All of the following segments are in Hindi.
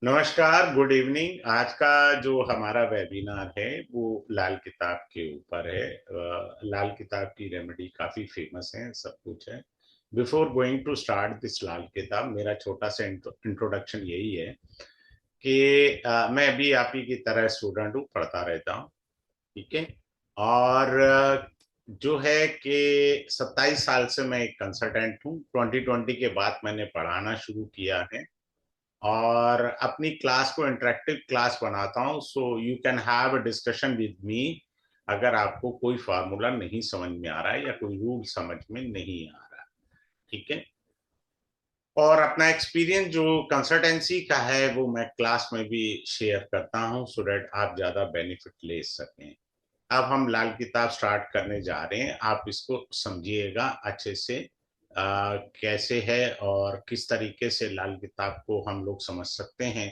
नमस्कार, गुड इवनिंग। आज का जो हमारा वेबिनार है वो लाल किताब के ऊपर है। लाल किताब की रेमेडी काफी फेमस है, सब कुछ है। Before going to start this Lal Kitab, मेरा छोटा सा इंट्रोडक्शन यही है कि मैं भी आप ही की तरह स्टूडेंट हूँ, पढ़ता रहता हूँ। ठीक है। और जो है कि 27 साल से मैं एक कंसल्टेंट हूँ। 2020 के बाद मैंने पढ़ाना शुरू किया है और अपनी क्लास को इंटरेक्टिव क्लास बनाता हूँ, so you can have a discussion with me अगर आपको कोई फार्मूला नहीं समझ में आ रहा है या कोई रूल समझ में नहीं आ रहा। ठीक है। और अपना एक्सपीरियंस जो कंसल्टेंसी का है वो मैं क्लास में भी शेयर करता हूँ सो दैट आप ज्यादा बेनिफिट ले सकें। अब हम लाल किताब स्टार्ट करने जा रहे हैं, आप इसको समझिएगा अच्छे से। कैसे है और किस तरीके से लाल किताब को हम लोग समझ सकते हैं।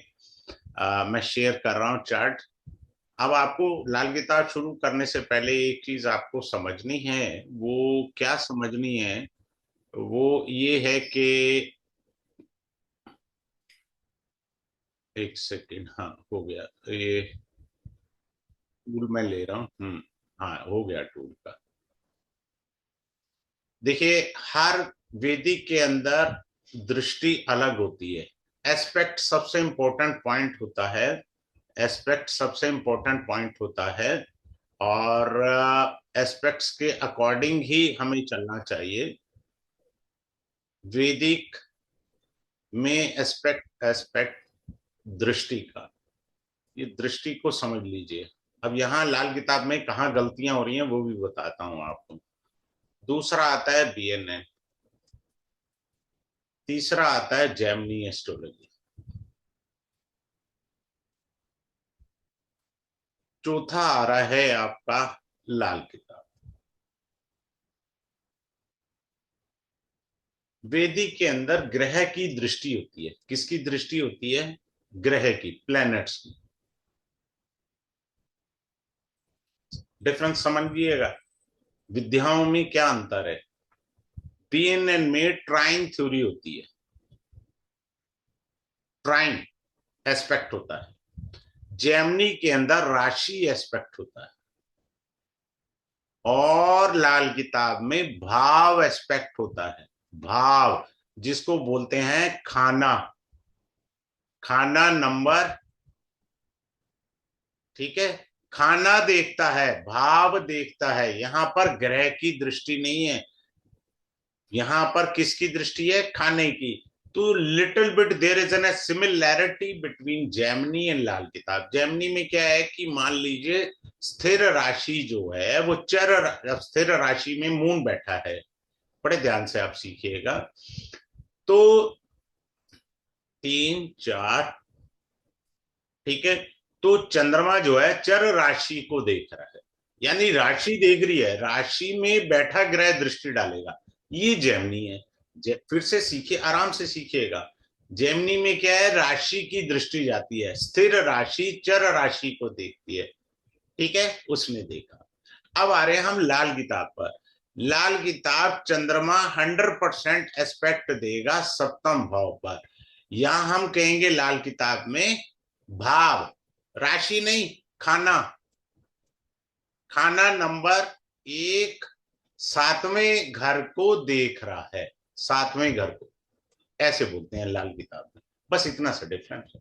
मैं शेयर कर रहा हूँ चार्ट। अब आपको लाल किताब शुरू करने से पहले एक चीज आपको समझनी है। वो क्या समझनी है? वो ये है कि एक सेकेंड, हाँ हो गया ये। टूल मैं ले रहा हूँ। हाँ हो गया टूल का। देखिए, हर वेदिक के अंदर दृष्टि अलग होती है। एस्पेक्ट सबसे इंपॉर्टेंट पॉइंट होता है। एस्पेक्ट सबसे इंपॉर्टेंट पॉइंट होता है। और एस्पेक्ट्स के अकॉर्डिंग ही हमें चलना चाहिए। वेदिक में एस्पेक्ट एस्पेक्ट दृष्टि का, ये दृष्टि को समझ लीजिए। अब यहाँ लाल किताब में कहाँ गलतियां हो रही हैं वो भी बताता हूं आपको। दूसरा आता है बीएनएन। तीसरा आता है जैमिनी एस्ट्रोलॉजी। चौथा आ रहा है आपका लाल किताब। वेदिक के अंदर ग्रह की दृष्टि होती है। किसकी दृष्टि होती है? ग्रह की, प्लैनेट्स की। डिफरेंस समझिएगा। विद्याओं में क्या अंतर है? पीएनएन में ट्राइन थ्योरी होती है। ट्राइन एस्पेक्ट होता है। जेमिनी के अंदर राशि एस्पेक्ट होता है। और लाल किताब में भाव एस्पेक्ट होता है। भाव, जिसको बोलते हैं खाना। खाना नंबर। ठीक है। खाना देखता है, भाव देखता है। यहां पर ग्रह की दृष्टि नहीं है। यहां पर किसकी दृष्टि है? खाने की। तो little bit there is an similarity between Jaimini and Lal Kitab. Jaimini में क्या है कि मान लीजिए स्थिर राशि जो है वो स्थिर राशि में मून बैठा है। बड़े ध्यान से आप सीखिएगा। तो 3 4, ठीक है। तो चंद्रमा जो है चर राशि को देख रहा है, यानी राशि देख रही है, राशि में बैठा ग्रह दृष्टि डालेगा। ये जेमिनी है। फिर से सीखिए, आराम से सीखिएगा। जेमिनी में क्या है? राशि की दृष्टि जाती है, स्थिर राशि चर राशि को देखती है। ठीक है, उसने देखा। अब आ रहे हैं हम लाल किताब पर। लाल किताब चंद्रमा 100% एस्पेक्ट देगा सप्तम भाव पर। यहां हम कहेंगे लाल किताब में भाव, राशि नहीं, खाना। खाना नंबर 1 सातवें घर को देख रहा है। सातवें घर को ऐसे बोलते हैं लाल किताब में। बस इतना सा डिफरेंस है।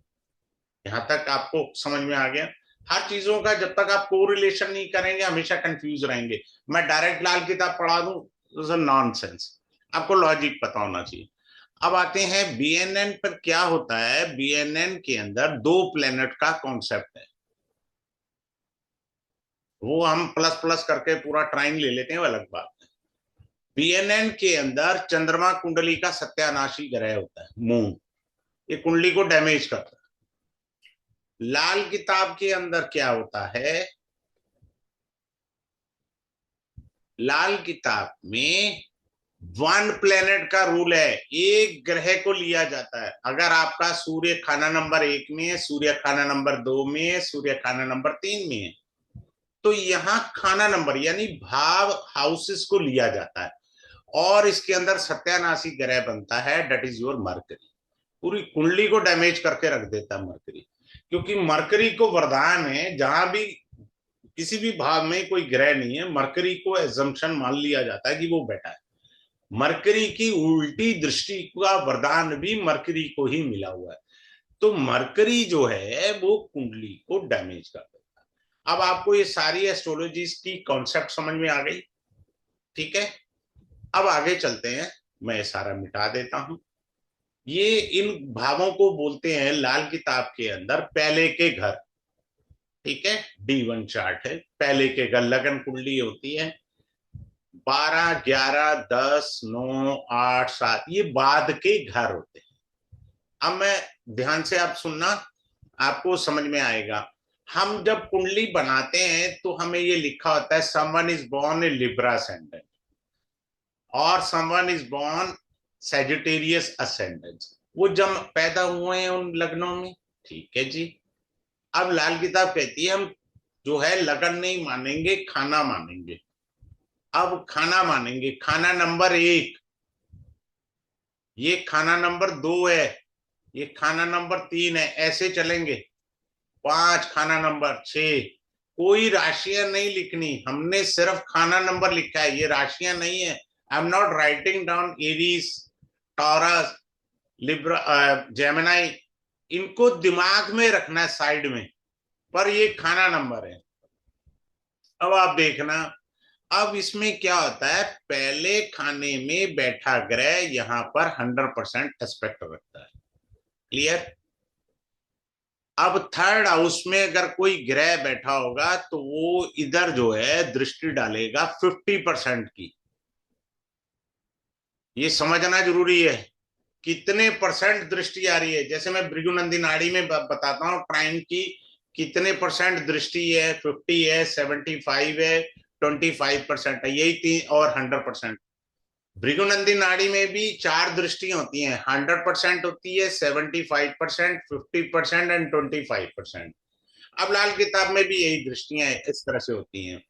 यहां तक आपको समझ में आ गया? हर चीजों का जब तक आप कोरिलेशन नहीं करेंगे हमेशा कंफ्यूज रहेंगे। मैं डायरेक्ट लाल किताब पढ़ा दूं, नॉनसेंस। आपको लॉजिक पता होना चाहिए। अब आते हैं बीएनएन पर। क्या होता है? बीएनएन के अंदर दो प्लेनेट का कॉन्सेप्ट है। वो हम प्लस प्लस करके पूरा ट्राइन ले लेते हैं, वो अलग बात है। बीएनएन के अंदर चंद्रमा कुंडली का सत्यानाशी ग्रह होता है, मून। ये कुंडली को डैमेज करता है। लाल किताब के अंदर क्या होता है? लाल किताब में वन प्लेनेट का रूल है। एक ग्रह को लिया जाता है। अगर आपका सूर्य खाना नंबर 1 में है, सूर्य खाना नंबर 2 में है, सूर्य खाना नंबर 3 में है, तो यहां खाना नंबर यानी भाव हाउसेस को लिया जाता है। और इसके अंदर सत्यानाशी ग्रह बनता है, डेट इज योर मर्करी। पूरी कुंडली को डैमेज करके रख देता है मरकरी। क्योंकि मरकरी को वरदान है, जहां भी किसी भी भाव में कोई ग्रह नहीं है, मरकरी को एजम्पशन मान लिया जाता है कि वो बैठा है। मरकरी की उल्टी दृष्टि का वरदान भी मरकरी को ही मिला हुआ है। तो मरकरी जो है वो कुंडली को डैमेज कर देता है। अब आपको ये सारी एस्ट्रोलॉजीज की कॉन्सेप्ट समझ में आ गई, ठीक है। अब आगे चलते हैं, मैं सारा मिटा देता हूं। ये इन भावों को बोलते हैं लाल किताब के अंदर पहले के घर, ठीक है। D1 चार्ट है, पहले के घर लगन कुंडली होती है। 12, 11, 10, 9, 8, 7 ये बाद के घर होते हैं। अब मैं ध्यान से आप सुनना, आपको समझ में आएगा। हम जब कुंडली बनाते हैं तो हमें ये लिखा होता है someone is born in Libra ascendant और someone is born Sagittarius ascendant. वो जब पैदा हुए हैं उन लग्नों में, ठीक है जी। अब लाल किताब कहती है हम जो है लगन नहीं मानेंगे, खाना मानेंगे। अब खाना मानेंगे, खाना नंबर 1, ये खाना नंबर 2 है, ये खाना नंबर 3 है, ऐसे चलेंगे। 5 खाना नंबर 6। कोई राशियां नहीं लिखनी, हमने सिर्फ खाना नंबर लिखा है, ये राशियां नहीं है। I am not writing down Aries, taurus, Libra, Gemini. इनको दिमाग में रखना है साइड में, पर ये खाना नंबर है। अब आप देखना, अब इसमें क्या होता है, पहले खाने में बैठा ग्रह यहां पर 100% एस्पेक्ट रखता है। क्लियर। अब थर्ड हाउस में अगर कोई ग्रह बैठा होगा तो वो इधर जो है दृष्टि डालेगा 50% की। ये समझना जरूरी है, कितने परसेंट दृष्टि आ रही है। जैसे मैं भृगुनंदी नाड़ी में बताता हूँ ट्राइन की कितने परसेंट दृष्टि है, 50 है, 75 है, 25% है, यही 3 और 100%। भृगुनंदी नाड़ी में भी 4 दृष्टियां होती हैं, 100% होती है, 75%, 50% एंड 25%। अब लाल किताब में भी यही दृष्टियां इस तरह से होती हैं।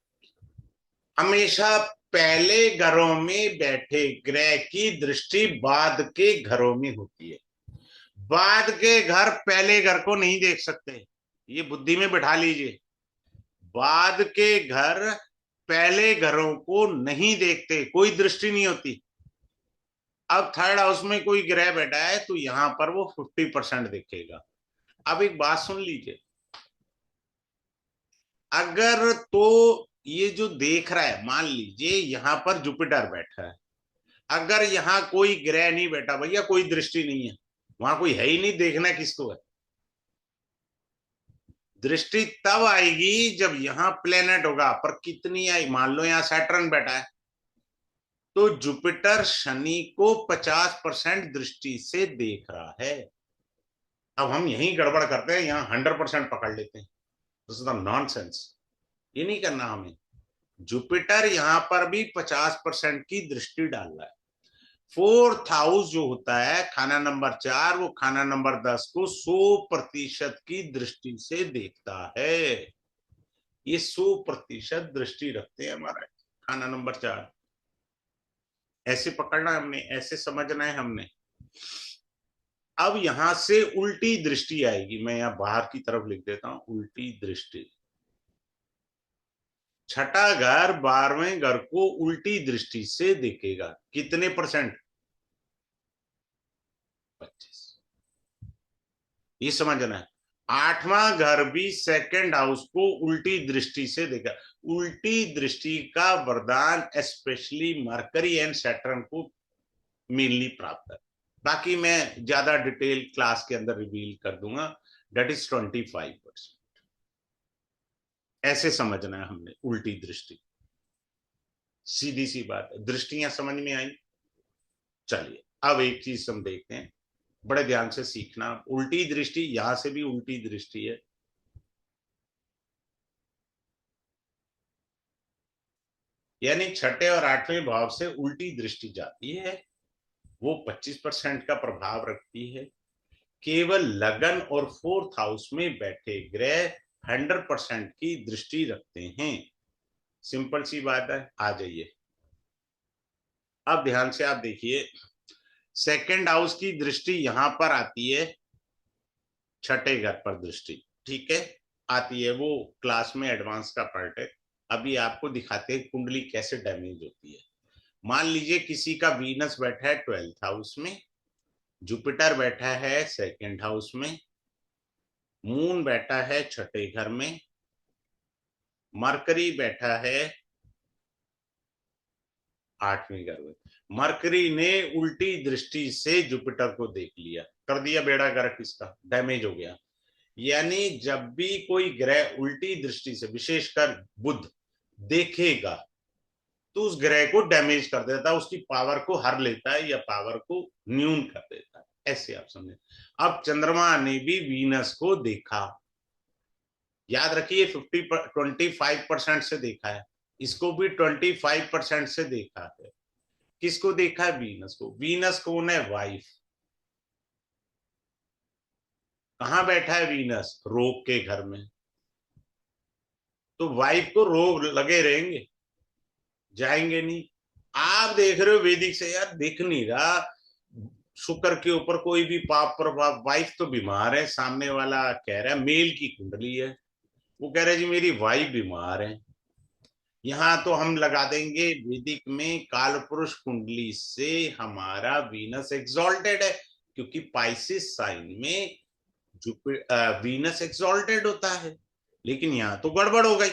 हमेशा पहले घरों में बैठे ग्रह की दृष्टि बाद के घरों में होती है। बाद के घर पहले घर को नहीं देख सकते, ये बुद्धि में बैठा लीजिए। बाद के घर पहले घरों को नहीं देखते, कोई दृष्टि नहीं होती। अब थर्ड हाउस में कोई ग्रह बैठा है तो यहां पर वो 50% दिखेगा। अब एक बात सुन लीजिए, अगर तो ये जो देख रहा है, मान लीजिए यहां पर जुपिटर बैठा है, अगर यहां कोई ग्रह नहीं बैठा, भैया कोई दृष्टि नहीं है, वहां कोई है ही नहीं, देखना किसको है। दृष्टि तब आएगी जब यहां प्लेनेट होगा, पर कितनी आई, मान लो यहां सैटर्न बैठा है तो जुपिटर शनि को 50% दृष्टि से देख रहा है। अब हम यही गड़बड़ करते हैं, यहाँ 100% पकड़ लेते हैं। दिस इज नॉनसेंस, ये नहीं करना हमें। जुपिटर यहां पर भी 50% की दृष्टि डाल रहा है। फोर्थ हाउस जो होता है खाना नंबर 4, वो खाना नंबर 10 को 100% की दृष्टि से देखता है। ये 100% दृष्टि रखते हैं हमारा खाना नंबर 4। ऐसे पकड़ना है हमने, ऐसे समझना है हमने। अब यहां से उल्टी दृष्टि आएगी, मैं यहां बाहर की तरफ लिख देता हूं, उल्टी दृष्टि। छठा घर 12वें घर को उल्टी दृष्टि से देखेगा, कितने परसेंट, 25। ये समझना है। 8वां घर भी सेकंड हाउस को उल्टी दृष्टि से देखा। उल्टी दृष्टि का वरदान स्पेशली मरकरी एंड सैटर्न को मेनली प्राप्त है। बाकी मैं ज्यादा डिटेल क्लास के अंदर रिवील कर दूंगा। That is 25%। ऐसे समझना है हमने उल्टी दृष्टि। सीधी सी बात है, दृष्टियां समझ में आई। चलिए अब एक चीज हम देखते हैं, बड़े ध्यान से सीखना। उल्टी दृष्टि, यहां से भी उल्टी दृष्टि है। यानी छठे और 8वें भाव से उल्टी दृष्टि जाती है, वो 25% का प्रभाव रखती है। केवल लगन और फोर्थ हाउस में बैठे ग्रह 100% की दृष्टि रखते हैं। सिंपल सी बात है, आ जाइए। अब ध्यान से आप देखिए, सेकंड हाउस की दृष्टि यहां पर आती है, छठे घर पर दृष्टि, ठीक है, आती है। वो क्लास में एडवांस का पार्ट है। अभी आपको दिखाते हैं कुंडली कैसे डैमेज होती है। मान लीजिए किसी का वीनस बैठा है 12th हाउस में, जुपिटर बैठा है सेकंड हाउस में, मून बैठा है छठे घर में, मरकरी बैठा है 8वें घर में। मरकरी ने उल्टी दृष्टि से जुपिटर को देख लिया, कर दिया बेड़ा गर्क, इसका डैमेज हो गया। यानी जब भी कोई ग्रह उल्टी दृष्टि से, विशेषकर बुध, देखेगा तो उस ग्रह को डैमेज कर देता है, उसकी पावर को हर लेता है या पावर को न्यून कर देता है, ऐसे आप समझे। अब चंद्रमा ने भी वीनस को देखा, याद रखिए 25% से देखा है, इसको भी 25% से देखा है। किसको देखा है? वीनस को। वीनस कौन है? वाइफ। कहां बैठा है वीनस? रोग के घर में। तो वाइफ को रोग लगे रहेंगे, जाएंगे नहीं। आप देख रहे हो वैदिक से, यार दिख नहीं रहा शुक्र के ऊपर कोई भी पाप प्रभाव। वाइफ तो बीमार है, सामने वाला कह रहा है, मेल की कुंडली है, वो कह रहा है जी मेरी वाइफ बीमार है। यहाँ तो हम लगा देंगे वैदिक में काल पुरुष कुंडली से हमारा वीनस एक्सॉल्टेड है, क्योंकि पाइसिस साइन में वीनस एक्सॉल्टेड होता है। लेकिन यहाँ तो गड़बड़ हो गई।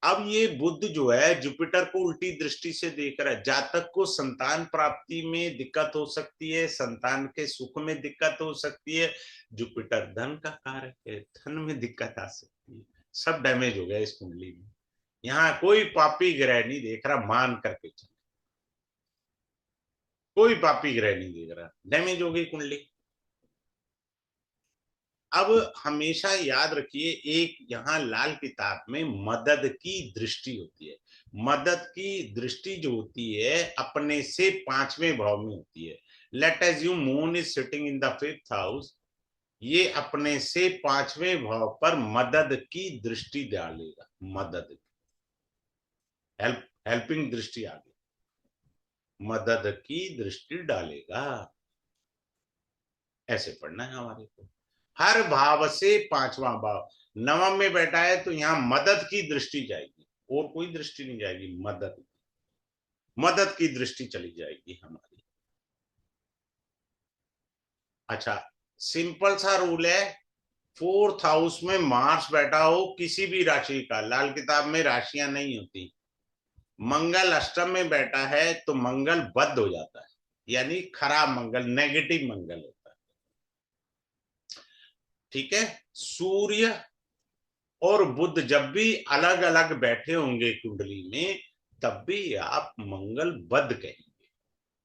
अब ये बुध जो है जुपिटर को उल्टी दृष्टि से देख रहा है। जातक को संतान प्राप्ति में दिक्कत हो सकती है, संतान के सुख में दिक्कत हो सकती है। जुपिटर धन का कारक है, धन में दिक्कत आ सकती है। सब डैमेज हो गया इस कुंडली में। यहाँ कोई पापी ग्रह नहीं देख रहा, मान करके चल, कोई पापी ग्रह नहीं देख रहा, डैमेज हो गई कुंडली। अब हमेशा याद रखिए, एक यहाँ लाल किताब में मदद की दृष्टि होती है। मदद की दृष्टि जो होती है अपने से 5वें भाव में होती है। Late assume moon is sitting in the 5th house, ये अपने से 5वें भाव पर मदद की दृष्टि डालेगा। मदद, हेल्पिंग दृष्टि आ गई, मदद की दृष्टि डालेगा, ऐसे पढ़ना है हमारे को। हर भाव से 5वां भाव, नवम में बैठा है तो यहां मदद की दृष्टि जाएगी, और कोई दृष्टि नहीं जाएगी, मदद, मदद की दृष्टि चली जाएगी हमारी। अच्छा, सिंपल सा रूल है, 4th हाउस में मार्स बैठा हो किसी भी राशि का, लाल किताब में राशियां नहीं होती, मंगल अष्टम में बैठा है तो मंगल बद्ध हो जाता है, यानी खराब मंगल, नेगेटिव मंगल होता है, ठीक है। सूर्य और बुध जब भी अलग अलग बैठे होंगे कुंडली में, तब भी आप मंगल बद कहेंगे।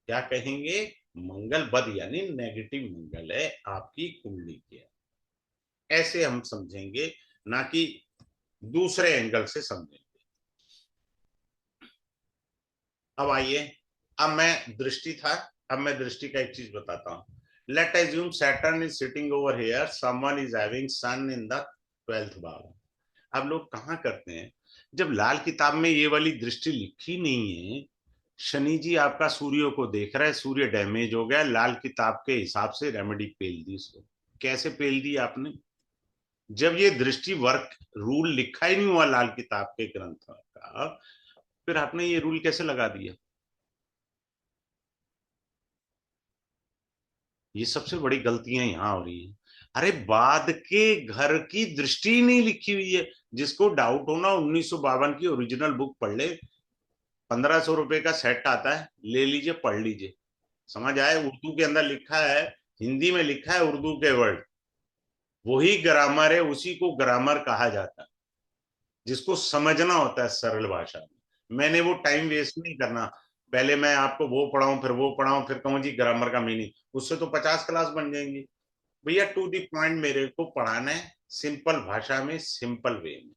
क्या कहेंगे? मंगल बद, यानी नेगेटिव मंगल है आपकी कुंडली के। ऐसे हम समझेंगे, ना कि दूसरे एंगल से समझेंगे। अब आइए, अब मैं दृष्टि था, अब मैं दृष्टि का एक चीज बताता हूं। Let assume Saturn is sitting over here, someone is having sun in the 12th भाव। अब लोग कहाँ करते हैं, जब लाल किताब में ये वाली दृष्टि लिखी नहीं है, शनि जी आपका सूर्य को देख रहा है, सूर्य डैमेज हो गया, लाल किताब के हिसाब से रेमेडी पेल दी उसको। कैसे पेल दी आपने? जब ये दृष्टि वर्क रूल लिखा ही नहीं हुआ लाल किताब के ग्रंथ का, फिर आपने ये रूल कैसे लगा दिया? ये सबसे बड़ी गलतियां यहां हो रही है। अरे बाद के घर की दृष्टि ही नहीं लिखी हुई है। जिसको डाउट हो ना, 1952 की ओरिजिनल बुक पढ़ ले, 1500 रुपए का सेट आता है, ले लीजिए, पढ़ लीजिए, समझ आए। उर्दू के अंदर लिखा है, हिंदी में लिखा है उर्दू के वर्ड, वही ग्रामर है, उसी को ग्रामर कहा जाता है, जिसको समझना होता है सरल भाषा में। मैंने वो टाइम वेस्ट नहीं करना, पहले मैं आपको वो पढ़ाऊं फिर वो पढ़ाऊं फिर कहूं जी ग्रामर का मीनिंग, उससे तो 50 क्लास बन जाएंगी। भैया टू दी पॉइंट मेरे को पढ़ाना है, सिंपल भाषा में, सिंपल वे में।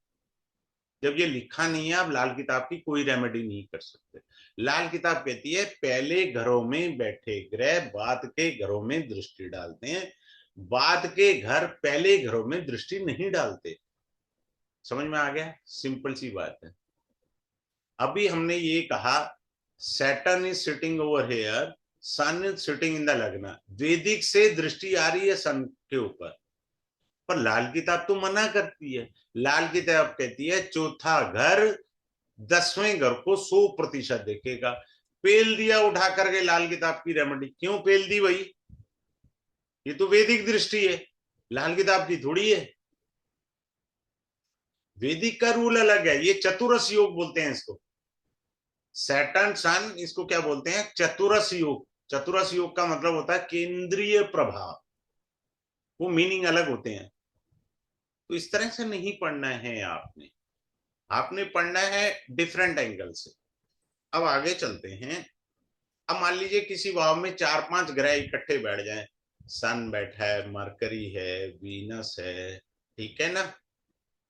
जब ये लिखा नहीं है, आप लाल किताब की कोई रेमेडी नहीं कर सकते। लाल किताब कहती है पहले घरों में बैठे ग्रह बाद के घरों में दृष्टि डालते हैं, बाद के घर पहले घरों में दृष्टि नहीं डालते। समझ में आ गया? सिंपल सी बात है। अभी हमने ये कहा Saturn is sitting over here, sun is sitting in the lagna, वैदिक से दृष्टि आ रही है सन के ऊपर, पर लाल किताब तो मना करती है। लाल किताब कहती है चौथा घर 10वें घर को 100% देखेगा। पेल दिया उठा करके लाल किताब की रेमेडी, क्यों पेल दी भाई? ये तो वैदिक दृष्टि है, लाल किताब की थोड़ी है। वैदिक का रूल अलग है, ये चतुरस योग बोलते हैं इसको। सैटर्न सन, इसको क्या बोलते हैं? चतुरस योग। चतुरस योग का मतलब होता है केंद्रीय प्रभाव, वो मीनिंग अलग होते हैं। तो इस तरह से नहीं पढ़ना है आपने, आपने पढ़ना है डिफरेंट एंगल से। अब आगे चलते हैं। अब मान लीजिए किसी भाव में 4-5 ग्रह इकट्ठे बैठ जाएं, सन बैठा है, मरकरी है, वीनस है, ठीक है ना,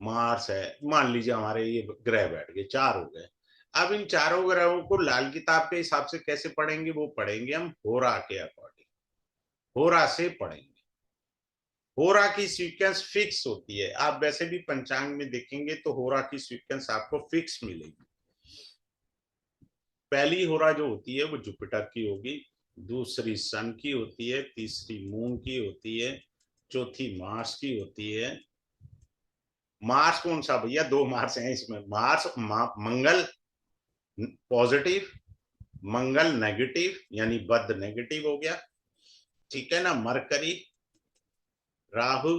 मार्स है, मान लीजिए हमारे ये ग्रह बैठ गए, 4 हो गए। अब इन चारों ग्रहों को लाल किताब के हिसाब से कैसे पढ़ेंगे? वो पढ़ेंगे हम होरा के अकॉर्डिंग, होरा से पढ़ेंगे। होरा की सीक्वेंस फिक्स होती है, आप वैसे भी पंचांग में देखेंगे तो होरा की सीक्वेंस आपको फिक्स मिलेगी। पहली होरा जो होती है वो जुपिटर की होगी, दूसरी सन की होती है, तीसरी मून की होती है, चौथी मार्स की होती है। मार्स कौन सा भैया? 2 मार्स हैं इसमें। मार्स मंगल पॉजिटिव, मंगल नेगेटिव, यानी बद नेगेटिव हो गया, ठीक है ना। Mercury, Rahu,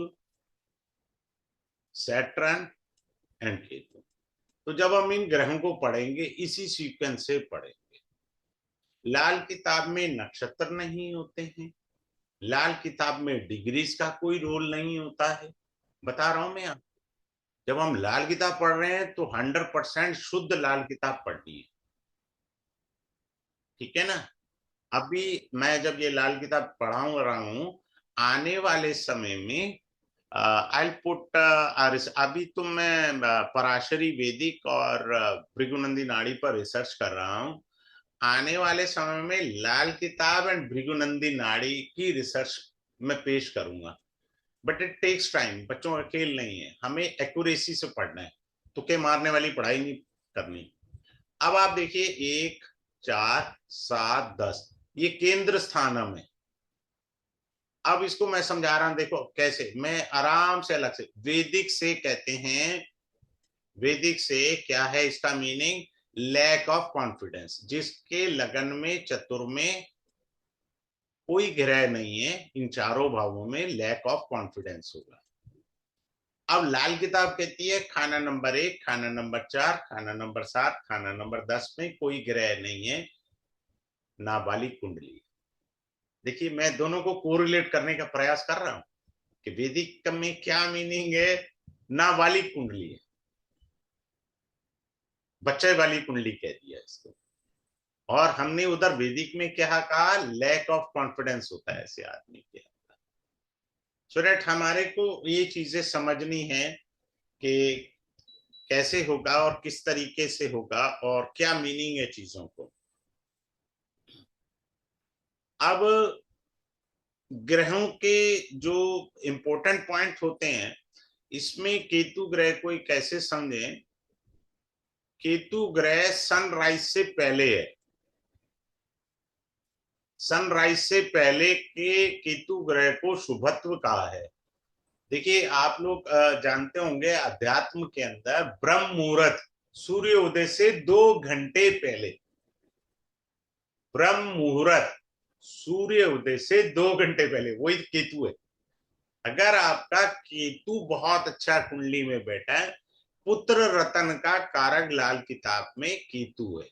Saturn and Ketu. तो जब हम इन ग्रहों को पढ़ेंगे इसी सीक्वेंस से पढ़ेंगे। लाल किताब में नक्षत्र नहीं होते हैं, लाल किताब में डिग्रीज का कोई रोल नहीं होता है, बता रहा हूं मैं आप। जब हम लाल किताब पढ़ रहे हैं तो 100% शुद्ध लाल किताब पढ़नी है, ठीक है ना। अभी मैं जब ये लाल किताब पढ़ाऊ रहा हूं, आने वाले समय में आई पुट अभी तो मैं पराशरी वैदिक और भृगुनंदी नाड़ी पर रिसर्च कर रहा हूं। आने वाले समय में लाल किताब एंड भृगुनंदी नाड़ी की रिसर्च में पेश करूंगा। बट इट टेक्स टाइम, बच्चों का खेल नहीं है, हमें एक्यूरेसी से पढ़ना है, तुक्के मारने वाली पढ़ाई नहीं करनी। अब आप देखिए 1, 4, 7, 10, ये केंद्र स्थानम है। अब इसको मैं समझा रहा हूं, देखो कैसे, मैं आराम से अलग से वैदिक से कहते हैं। वैदिक से क्या है इसका मीनिंग? लैक ऑफ कॉन्फिडेंस, जिसके लगन में चतुर में कोई ग्रह नहीं है, इन चारों भावों में लैक ऑफ कॉन्फिडेंस होगा। अब लाल किताब कहती है खाना नंबर 1, खाना नंबर 4, खाना नंबर 7, खाना नंबर 10 में कोई ग्रह नहीं है, नाबालिग कुंडली। देखिए मैं दोनों को कोरिलेट करने का प्रयास कर रहा हूं कि वैदिक में क्या मीनिंग है। नाबालिग कुंडली है, बच्चे वाली कुंडली कह दिया इसको। और हमने उधर वैदिक में क्या कहा? लैक ऑफ कॉन्फिडेंस होता है ऐसे आदमी के अंदर। सो दैट हमारे को ये चीजें समझनी है कि कैसे होगा और किस तरीके से होगा और क्या मीनिंग है चीजों को। अब ग्रहों के जो इंपॉर्टेंट पॉइंट होते हैं, इसमें केतु ग्रह को कैसे समझें? केतु ग्रह सनराइज से पहले है, सनराइज से पहले के केतु ग्रह को शुभत्व कहा है। देखिए आप लोग जानते होंगे अध्यात्म के अंदर ब्रह्म मुहूर्त, सूर्य उदय से 2 घंटे पहले, ब्रह्म मुहूर्त सूर्य उदय से 2 घंटे पहले, वही केतु है। अगर आपका केतु बहुत अच्छा कुंडली में बैठा है, पुत्र रतन का कारक लाल किताब में केतु है,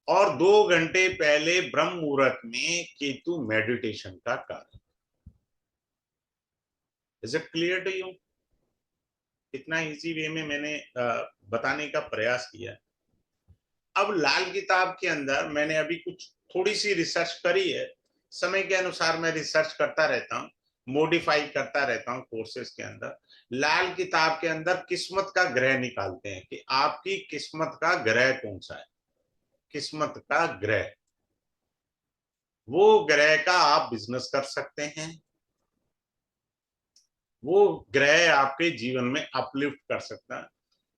और 2 घंटे पहले ब्रह्म मुहूर्त में केतु मेडिटेशन का कारक। Is it clear to you? इतना इजी वे में मैंने बताने का प्रयास किया। अब लाल किताब के अंदर मैंने अभी कुछ थोड़ी सी रिसर्च करी है, समय के अनुसार मैं रिसर्च करता रहता हूँ, मॉडिफाई करता रहता हूँ कोर्सेज के अंदर। लाल किताब के अंदर किस्मत का ग्रह निकालते हैं कि आपकी किस्मत का ग्रह कौन सा है। किस्मत का ग्रह, वो ग्रह का आप बिजनेस कर सकते हैं, वो ग्रह आपके जीवन में अपलिफ्ट कर सकता है।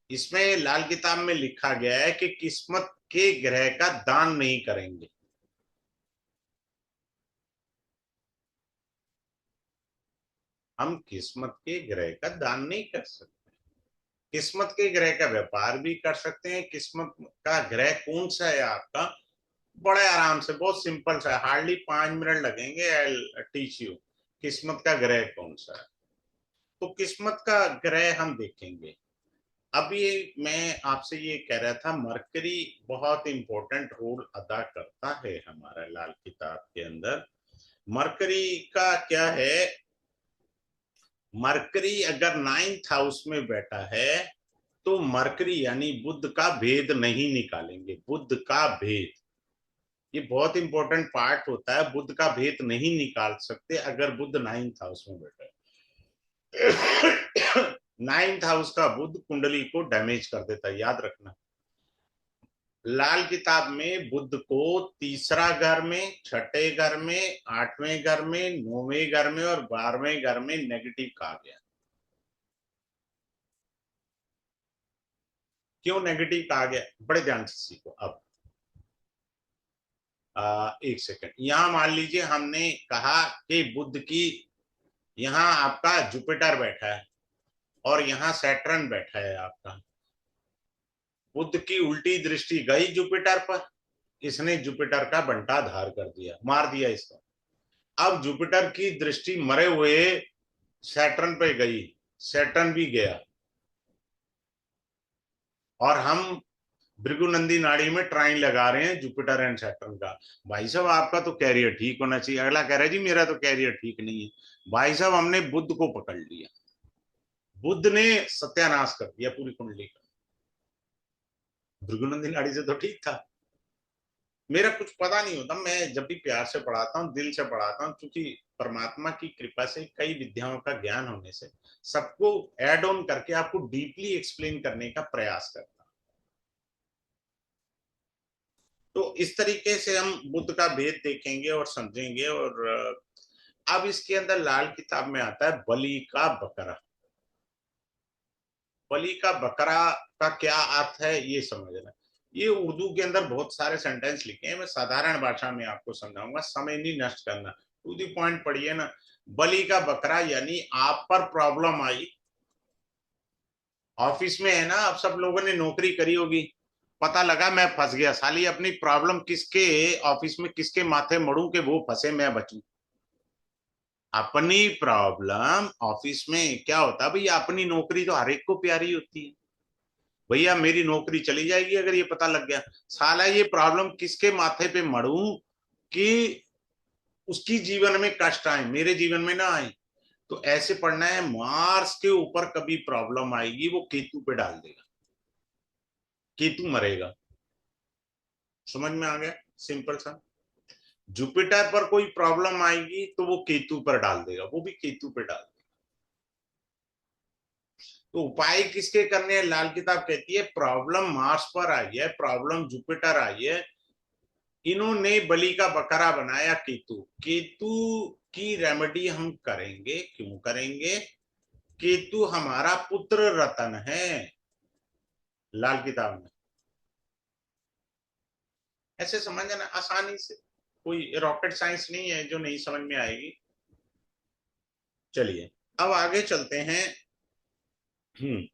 इसमें लाल किताब में लिखा गया है कि किस्मत के ग्रह का दान नहीं करेंगे। हम किस्मत के ग्रह का दान नहीं कर सकते। किस्मत के ग्रह का व्यापार भी कर सकते हैं। किस्मत का ग्रह कौन सा है आपका, बड़े आराम से, बहुत सिंपल सा, हार्डली 5 मिनट लगेंगे, आई टीच यू किस्मत का ग्रह कौन सा है। तो किस्मत का ग्रह हम देखेंगे। अभी मैं आपसे ये कह रहा था, मरकरी बहुत इंपॉर्टेंट रोल अदा करता है हमारा लाल किताब के अंदर। मरकरी का क्या है, मरकरी अगर 9th हाउस में बैठा है तो मरकरी यानी बुध का भेद नहीं निकालेंगे। बुध का भेद, ये बहुत इंपॉर्टेंट पार्ट होता है। बुध का भेद नहीं निकाल सकते अगर बुध 9th हाउस में बैठा है। 9th हाउस का बुध कुंडली को डैमेज कर देता है, याद रखना। लाल किताब में बुध को तीसरा घर में, छठे घर में, 8वें घर में, 9वें घर में और 12वें घर में नेगेटिव कहा गया। क्यों नेगेटिव कहा गया, बड़े ध्यान से सीखो। अब एक सेकंड, यहां मान लीजिए हमने कहा कि बुध की, यहाँ आपका जुपिटर बैठा है और यहाँ सैटर्न बैठा है आपका। बुध की उल्टी दृष्टि गई जुपिटर पर, इसने जुपिटर का बंटा धार कर दिया, मार दिया इसको। अब जुपिटर की दृष्टि मरे हुए सैटर्न पे गई, सैटर्न भी गया, और हम भृगुनंदी नाड़ी में ट्राइन लगा रहे हैं जुपिटर एंड सैटर्न का। भाई साहब आपका तो कैरियर ठीक होना चाहिए। अगला कह रहा है जी मेरा तो कैरियर ठीक नहीं है। भाई साहब हमने बुध को पकड़ लिया, बुध ने सत्यानाश कर दिया पूरी कुंडली का। भृगुनंदी नाड़ी से तो ठीक था। मेरा कुछ पता नहीं होता, मैं जब भी प्यार से पढ़ाता हूँ, दिल से पढ़ाता हूँ, क्योंकि परमात्मा की कृपा से, कई विद्याओं का ज्ञान होने से सबको एड ऑन करके आपको डीपली एक्सप्लेन करने का प्रयास करता हूँ। तो इस तरीके से हम बुद्ध का भेद देखेंगे और समझेंगे। और अब इसके अंदर लाल किताब में आता है बलि का बकरा। बलि का बकरा का क्या अर्थ है ये समझना। ये उर्दू के अंदर बहुत सारे सेंटेंस लिखे हैं, मैं साधारण भाषा में आपको समझाऊंगा, समय नहीं नष्ट करना, टू दी पॉइंट पढ़िए ना। बलि का बकरा यानी आप पर प्रॉब्लम आई, ऑफिस में है ना, अब सब लोगों ने नौकरी करी होगी, पता लगा मैं फंस गया, साली अपनी प्रॉब्लम किसके ऑफिस में किसके माथे मड़ू के वो फंसे मैं बचूं। अपनी प्रॉब्लम ऑफिस में क्या होता है भैया, अपनी नौकरी तो हर एक को प्यारी होती है। भैया मेरी नौकरी चली जाएगी अगर ये पता लग गया, साला ये प्रॉब्लम किसके माथे पे मड़ू कि उसकी जीवन में कष्ट आए, मेरे जीवन में ना आए। तो ऐसे पढ़ना है, मार्स के ऊपर कभी प्रॉब्लम आएगी वो केतु पे डाल देगा, केतु मरेगा। समझ में आ गया, सिंपल सा। जुपिटर पर कोई प्रॉब्लम आएगी तो वो केतु पर डाल देगा, वो भी केतु पे डाल देगा। तो उपाय किसके करने हैं, लाल किताब कहती है प्रॉब्लम मार्स पर आई है, प्रॉब्लम जुपिटर आई है, इन्होंने बलि का बकरा बनाया केतु। केतु की रेमेडी हम करेंगे, क्यों करेंगे, केतु हमारा पुत्र रतन है लाल किताब में। ऐसे समझ जाना आसानी से, कोई रॉकेट साइंस नहीं है जो नहीं समझ में आएगी। चलिए अब आगे चलते हैं। हम्म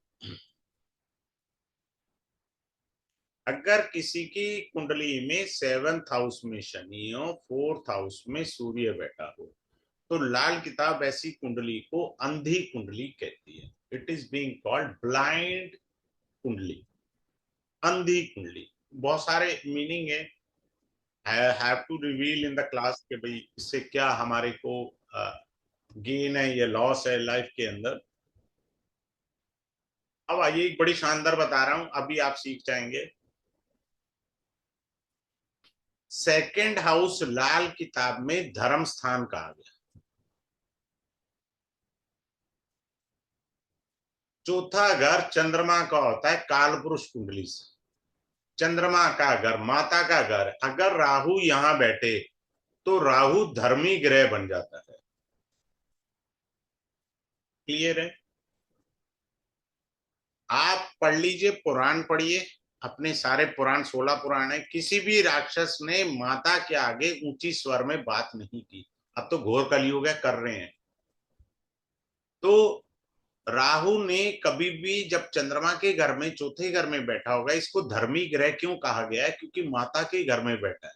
अगर किसी की कुंडली में 7th हाउस में शनि हो, 4th हाउस में सूर्य बैठा हो, तो लाल किताब ऐसी कुंडली को अंधी कुंडली कहती है। It is being called blind kundli, अंधी कुंडली। बहुत सारे मीनिंग है, I have to reveal in the class के भाई इससे क्या हमारे को गेन है या लॉस है लाइफ के अंदर। अब आइए एक बड़ी शानदार बता रहा हूं, अभी आप सीख जाएंगे। सेकंड हाउस लाल किताब में धर्म स्थान कहा गया। चौथा घर चंद्रमा का होता है काल पुरुष कुंडली से। चंद्रमा का घर, माता का घर, अगर राहु यहां बैठे तो राहु धर्मी ग्रह बन जाता है। क्लियर है। आप पढ़ लीजिए, पुराण पढ़िए, अपने सारे पुराण 16 पुराण है, किसी भी राक्षस ने माता के आगे ऊंची स्वर में बात नहीं की। अब तो घोर कलयुग है, कर रहे हैं। तो राहु ने कभी भी, जब चंद्रमा के घर में, चौथे घर में बैठा होगा, इसको धर्मी ग्रह क्यों कहा गया है? क्योंकि माता के घर में बैठा है।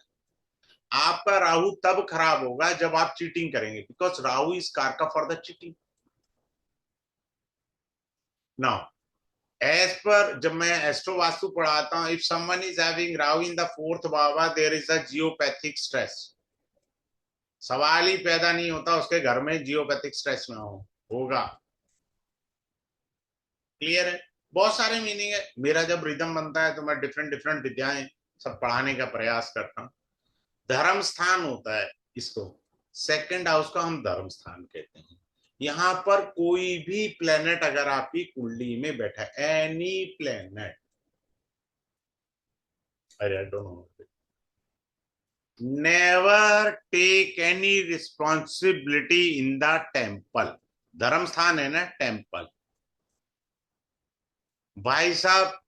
आपका राहु तब खराब होगा जब आप चीटिंग करेंगे, because Rahu is karaka for the cheating. Now, as per, जब मैं एस्ट्रो वास्तु पढ़ाता हूं, if someone is having Rahu in the fourth bhava, there is a geopathic stress. सवाल ही पैदा नहीं होता उसके घर में जियोपैथिक स्ट्रेस ना होगा। क्लियर है? बहुत सारे मीनिंग है। मेरा जब रिदम बनता है तो मैं डिफरेंट डिफरेंट विद्याएं सब पढ़ाने का प्रयास करता हूँ। धर्म स्थान होता है इसको, सेकंड हाउस का हम धर्म स्थान कहते हैं। यहां पर कोई भी प्लेनेट अगर आपकी कुंडली में बैठा है, any planet, I don't know, never take any responsibility in the temple. धर्म स्थान है ना टेम्पल। भाई साहब,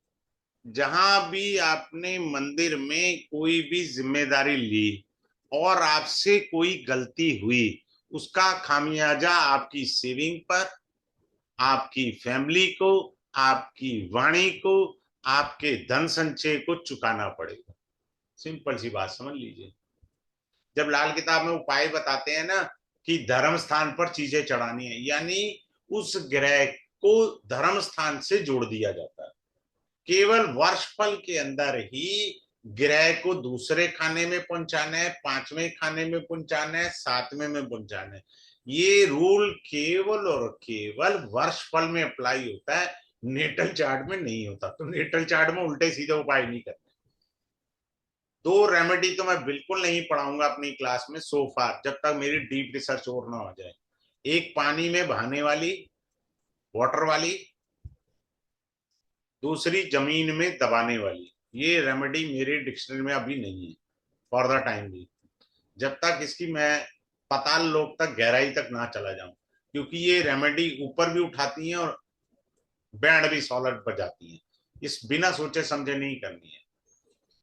जहां भी आपने मंदिर में कोई भी जिम्मेदारी ली और आपसे कोई गलती हुई, उसका खामियाजा आपकी सेविंग पर, आपकी फैमिली को, आपकी वाणी को, आपके धन संचय को चुकाना पड़ेगा। सिंपल सी बात समझ लीजिए। जब लाल किताब में उपाय बताते हैं ना कि धर्म स्थान पर चीजें चढ़ानी है, यानी उस ग्रह को धर्म स्थान से जोड़ दिया जाता है। केवल वर्षफल के अंदर ही ग्रह को दूसरे खाने में पहुंचाना है, पांचवें खाने में पहुंचाना है, सातवें में पहुंचाना है। ये रूल केवल और केवल वर्षफल में अप्लाई होता है, नेटल चार्ट में नहीं होता। तो नेटल चार्ट में उल्टे सीधे उपाय नहीं करते। दो रेमेडी तो मैं बिल्कुल नहीं पढ़ाऊंगा अपनी क्लास में सो फार, जब तक मेरी डीप रिसर्च और ना हो जाए। एक पानी में बहाने वाली, वाटर वाली, दूसरी जमीन में दबाने वाली। ये रेमेडी मेरे डिक्शनरी में अभी नहीं है फॉर द टाइम भी, जब तक इसकी मैं पाताल लोक तक, गहराई तक ना चला जाऊं। क्योंकि ये रेमेडी ऊपर भी उठाती हैं और बैंड भी सॉलिड पर जाती है। इस बिना सोचे समझे नहीं करनी है।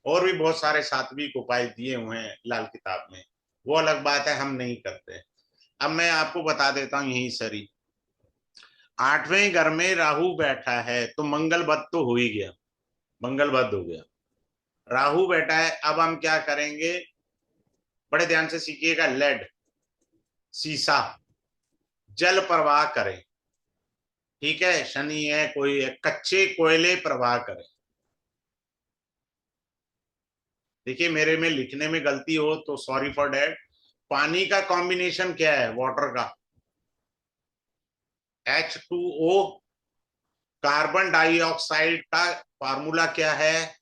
और भी बहुत सारे सात्विक उपाय दिए हुए हैं लाल किताब में, वो अलग बात है, हम नहीं करते। अब मैं आपको बता देता हूं यही सरी। आठवें घर में राहु बैठा है तो मंगल बद तो हो ही गया, मंगल बद हो गया। राहु बैठा है, अब हम क्या करेंगे? बड़े ध्यान से सीखिएगा। लेड, सीसा, जल प्रवाह करें। ठीक है, शनि है, कोई है, कच्चे कोयले प्रवाह करें। देखिए, मेरे में लिखने में गलती हो तो सॉरी फॉर डैट। पानी का कॉम्बिनेशन क्या है वाटर का? H2O। कार्बन डाइऑक्साइड का फार्मूला क्या है?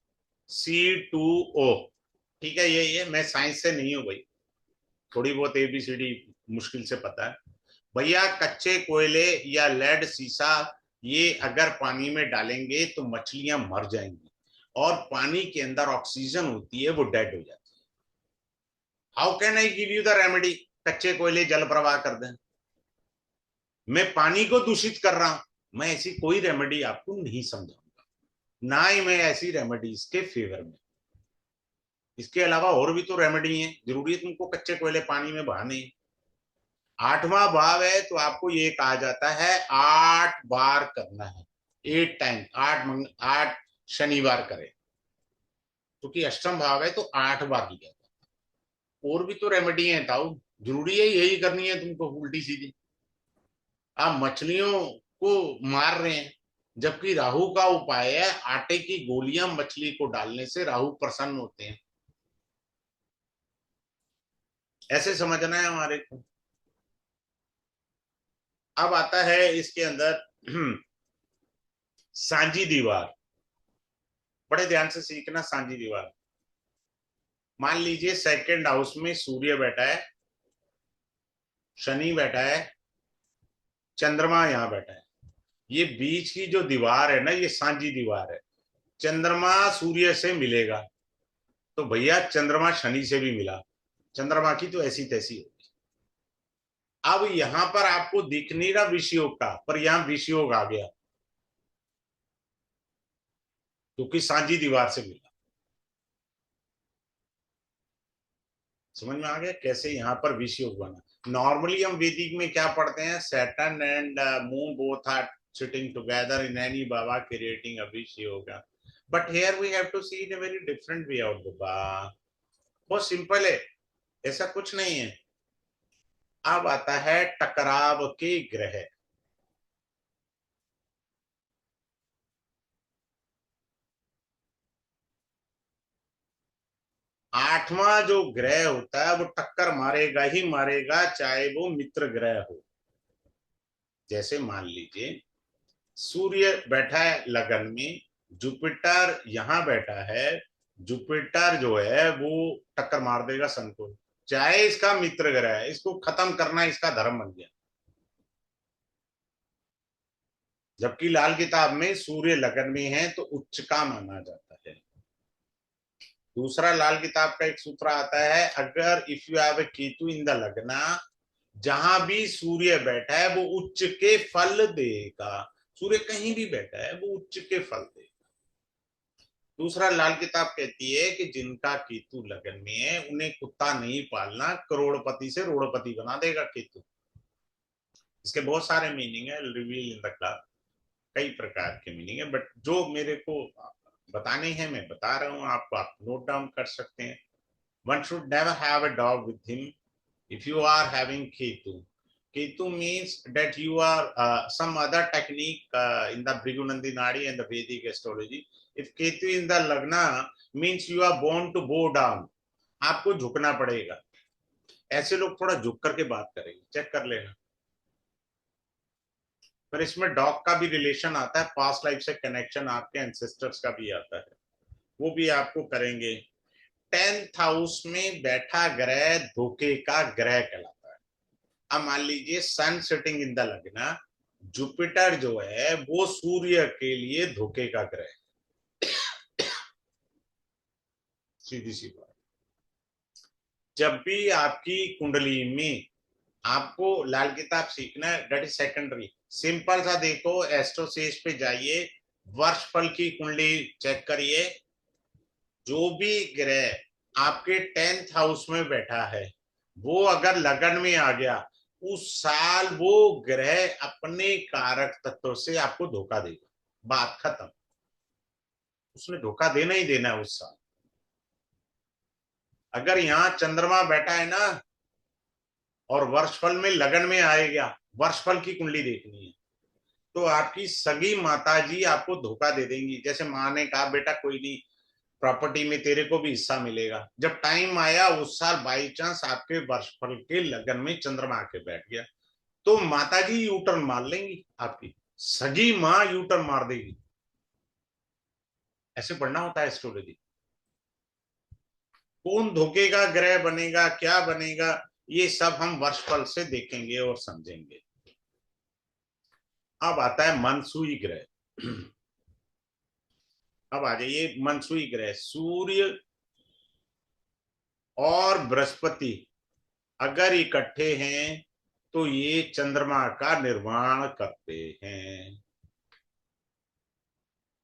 C2O। ठीक है, ये मैं साइंस से नहीं हूं भाई, थोड़ी बहुत एबीसीडी मुश्किल से पता है। भैया, कच्चे कोयले या लेड, सीसा, ये अगर पानी में डालेंगे तो मछलियां मर जाएंगी, और पानी के अंदर ऑक्सीजन होती है, वो डेड हो जाती है। How can I give you the remedy? कच्चे कोयले जल प्रवाह कर दें? मैं पानी को दूषित कर रहा हूं। मैं ऐसी कोई रेमेडी आपको नहीं समझाऊंगा, ना ही मैं ऐसी रेमेडीज के फेवर में। इसके अलावा और भी तो रेमेडी है, जरूरी है तुमको कच्चे कोयले पानी में बहाने? आठवां भाव है तो आपको ये कहा जाता है 8 बार करना है। 8 टाइम, 8 शनिवार करें, क्योंकि अष्टम भाव है तो 8 बार ही कहता है। और भी तो रेमेडी है ताऊ, जरूरी है यही करनी है तुमको उल्टी सीधी? आप मछलियों को मार रहे हैं, जबकि राहु का उपाय है आटे की गोलियां मछली को डालने से राहु प्रसन्न होते हैं। ऐसे समझना है हमारे को। अब आता है इसके अंदर सांझी दीवार। बड़े ध्यान से सीखना सांझी दीवार। मान लीजिए सेकंड हाउस में सूर्य बैठा है, शनि बैठा है, चंद्रमा यहां बैठा है। ये बीच की जो दीवार है ना, ये सांझी दीवार है। चंद्रमा सूर्य से मिलेगा तो भैया चंद्रमा शनि से भी मिला, चंद्रमा की तो ऐसी तैसी होगी। अब यहां पर आपको दिख नहीं रहा विषयोग का, पर यहां विषयोग आ गया। क्योंकि सांझी दीवार से मिला। समझ में आ गया कैसे यहाँ पर विष योग बना। नॉर्मली हम वैदिक में क्या पढ़ते हैं, Saturn and moon both are sitting together in any bhava creating a vish yoga, but here we have to see in a very different way out bhava. बहुत सिंपल है, ऐसा कुछ नहीं है। अब आता है टकराव के ग्रह। आठवां जो ग्रह होता है वो टक्कर मारेगा ही मारेगा, चाहे वो मित्र ग्रह हो। जैसे मान लीजिए सूर्य बैठा है लगन में, जुपिटर यहां बैठा है। जुपिटर जो है वो टक्कर मार देगा सन को, चाहे इसका मित्र ग्रह है, इसको खत्म करना इसका धर्म बन गया। जबकि लाल किताब में सूर्य लगन में है तो उच्च का माना जाता है। दूसरा लाल किताब का एक सूत्र आता है, अगर if you have a Ketu in the लगना, जहां भी सूर्य बैठा है वो उच्च के फल देगा। सूर्य कहीं भी बैठा है वो उच्च के फल देगा। दूसरा लाल किताब कहती है कि जिनका केतु लगन में है उन्हें कुत्ता नहीं पालना, करोड़पति से रोड़पति बना देगा केतु। इसके बहुत सारे मीनिंग है, रिवील इन द क्लास, कई प्रकार के मीनिंग है, बट जो मेरे को बताने हैं मैं बता रहा हूँ आपको, आप नोट डाउन कर सकते हैं। One should never have a dog with him if you are having Ketu. Ketu means that you are some other technique in the Bhrigunandi Nadi and the Vedic astrology. If Ketu in the Lagna means you are born to bow down. आपको झुकना पड़ेगा। ऐसे लोग थोड़ा झुक करके बात करेंगे, चेक कर लेना। पर इसमें डॉग का भी रिलेशन आता है, पास्ट लाइफ से कनेक्शन आपके एंसेस्टर्स का भी आता है, वो भी आपको करेंगे। 10th हाउस में बैठा ग्रह धोखे का ग्रह कहलाता है। अब मान लीजिए सन सिटिंग इन द लगना, जुपिटर जो है वो सूर्य के लिए धोखे का ग्रह, सीधी सी बात। जब भी आपकी कुंडली में आपको लाल किताब सीखना है, डेट इज सेकेंडरी। सिंपल सा देखो, एस्ट्रोसेज पे जाइए, वर्षफल की कुंडली चेक करिए। जो भी ग्रह आपके 10th हाउस में बैठा है वो अगर लगन में आ गया, उस साल वो ग्रह अपने कारक तत्व से आपको धोखा देगा। बात खत्म, उसने धोखा देना ही देना है उस साल। अगर यहाँ चंद्रमा बैठा है ना और वर्षफल में लगन में आएगा, वर्षफल की कुंडली देखनी है, तो आपकी सगी माताजी आपको धोखा दे देंगी। जैसे माँ ने कहा बेटा कोई नहीं, प्रॉपर्टी में तेरे को भी हिस्सा मिलेगा। जब टाइम आया उस साल बाई चांस आपके वर्षफल के लगन में चंद्रमा आके बैठ गया, तो माताजी यू टर्न मार लेंगी, आपकी सगी माँ यू टर्न मार देगी। ऐसे पढ़ना होता है एस्ट्रोलॉजी। कौन धोखे का ग्रह बनेगा, क्या बनेगा, ये सब हम वर्षफल से देखेंगे और समझेंगे। अब आता है मनसूई ग्रह। अब आ जाइए मनसूई ग्रह, सूर्य और बृहस्पति अगर इकट्ठे हैं तो ये चंद्रमा का निर्माण करते हैं।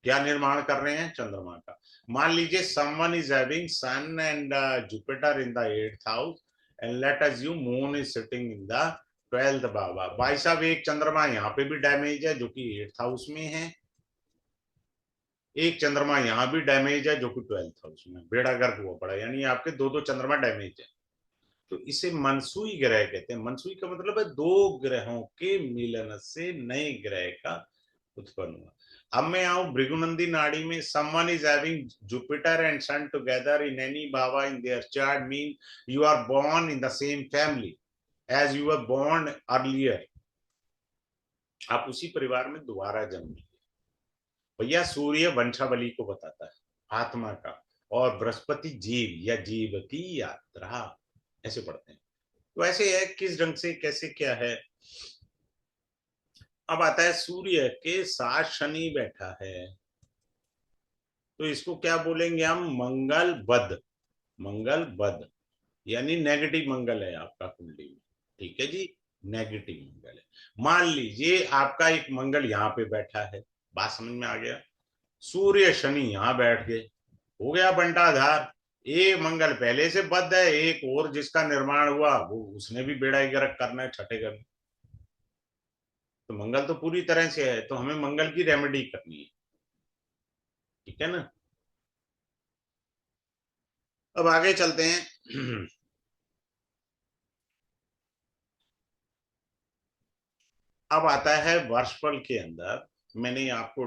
क्या निर्माण कर रहे हैं, चंद्रमा का। मान लीजिए someone is having sun and Jupiter in the 8th house and let assume moon is sitting in the 12th बाबा। भाई साहब एक चंद्रमा यहाँ पे भी डैमेज है जो कि 8th हाउस में है, एक चंद्रमा यहाँ भी डैमेज है जो कि 12th हाउस में, बेड़ा गर्क हुआ पड़ा, यानी आपके दो दो चंद्रमा डैमेज है। तो इसे मनसूई ग्रह कहते हैं। मनसूई का मतलब है दो ग्रहों के मिलन से नए ग्रह का उत्पन्न हुआ। अब मैं आऊं भृगुनंदी नाड़ी में, someone is having Jupiter and sun together in any bhava in their chart mean you are born in the same family as you were born earlier. आप उसी परिवार में दोबारा जन्म लिए। भैया सूर्य वंशावली को बताता है, आत्मा का, और बृहस्पति जीव या जीव की यात्रा, ऐसे पढ़ते हैं। तो ऐसे है किस ढंग से कैसे क्या है। अब आता है सूर्य के साथ शनि बैठा है, तो इसको क्या बोलेंगे हम, मंगल बद। मंगल बद यानी नेगेटिव मंगल है आपका कुंडली में, ठीक है जी, नेगेटिव मंगल है। मान लीजिए आपका एक मंगल यहाँ पे बैठा है, बात समझ में आ गया। सूर्य शनि यहां बैठ गए, हो गया बंटाधार। एक मंगल पहले से बद्ध है, एक और जिसका निर्माण हुआ वो उसने भी बेड़ा गर्क करना है छठे घर में। तो मंगल तो पूरी तरह से है, तो हमें मंगल की रेमेडी करनी है, ठीक है ना। अब आगे चलते हैं। अब आता है वर्षफल के अंदर। मैंने आपको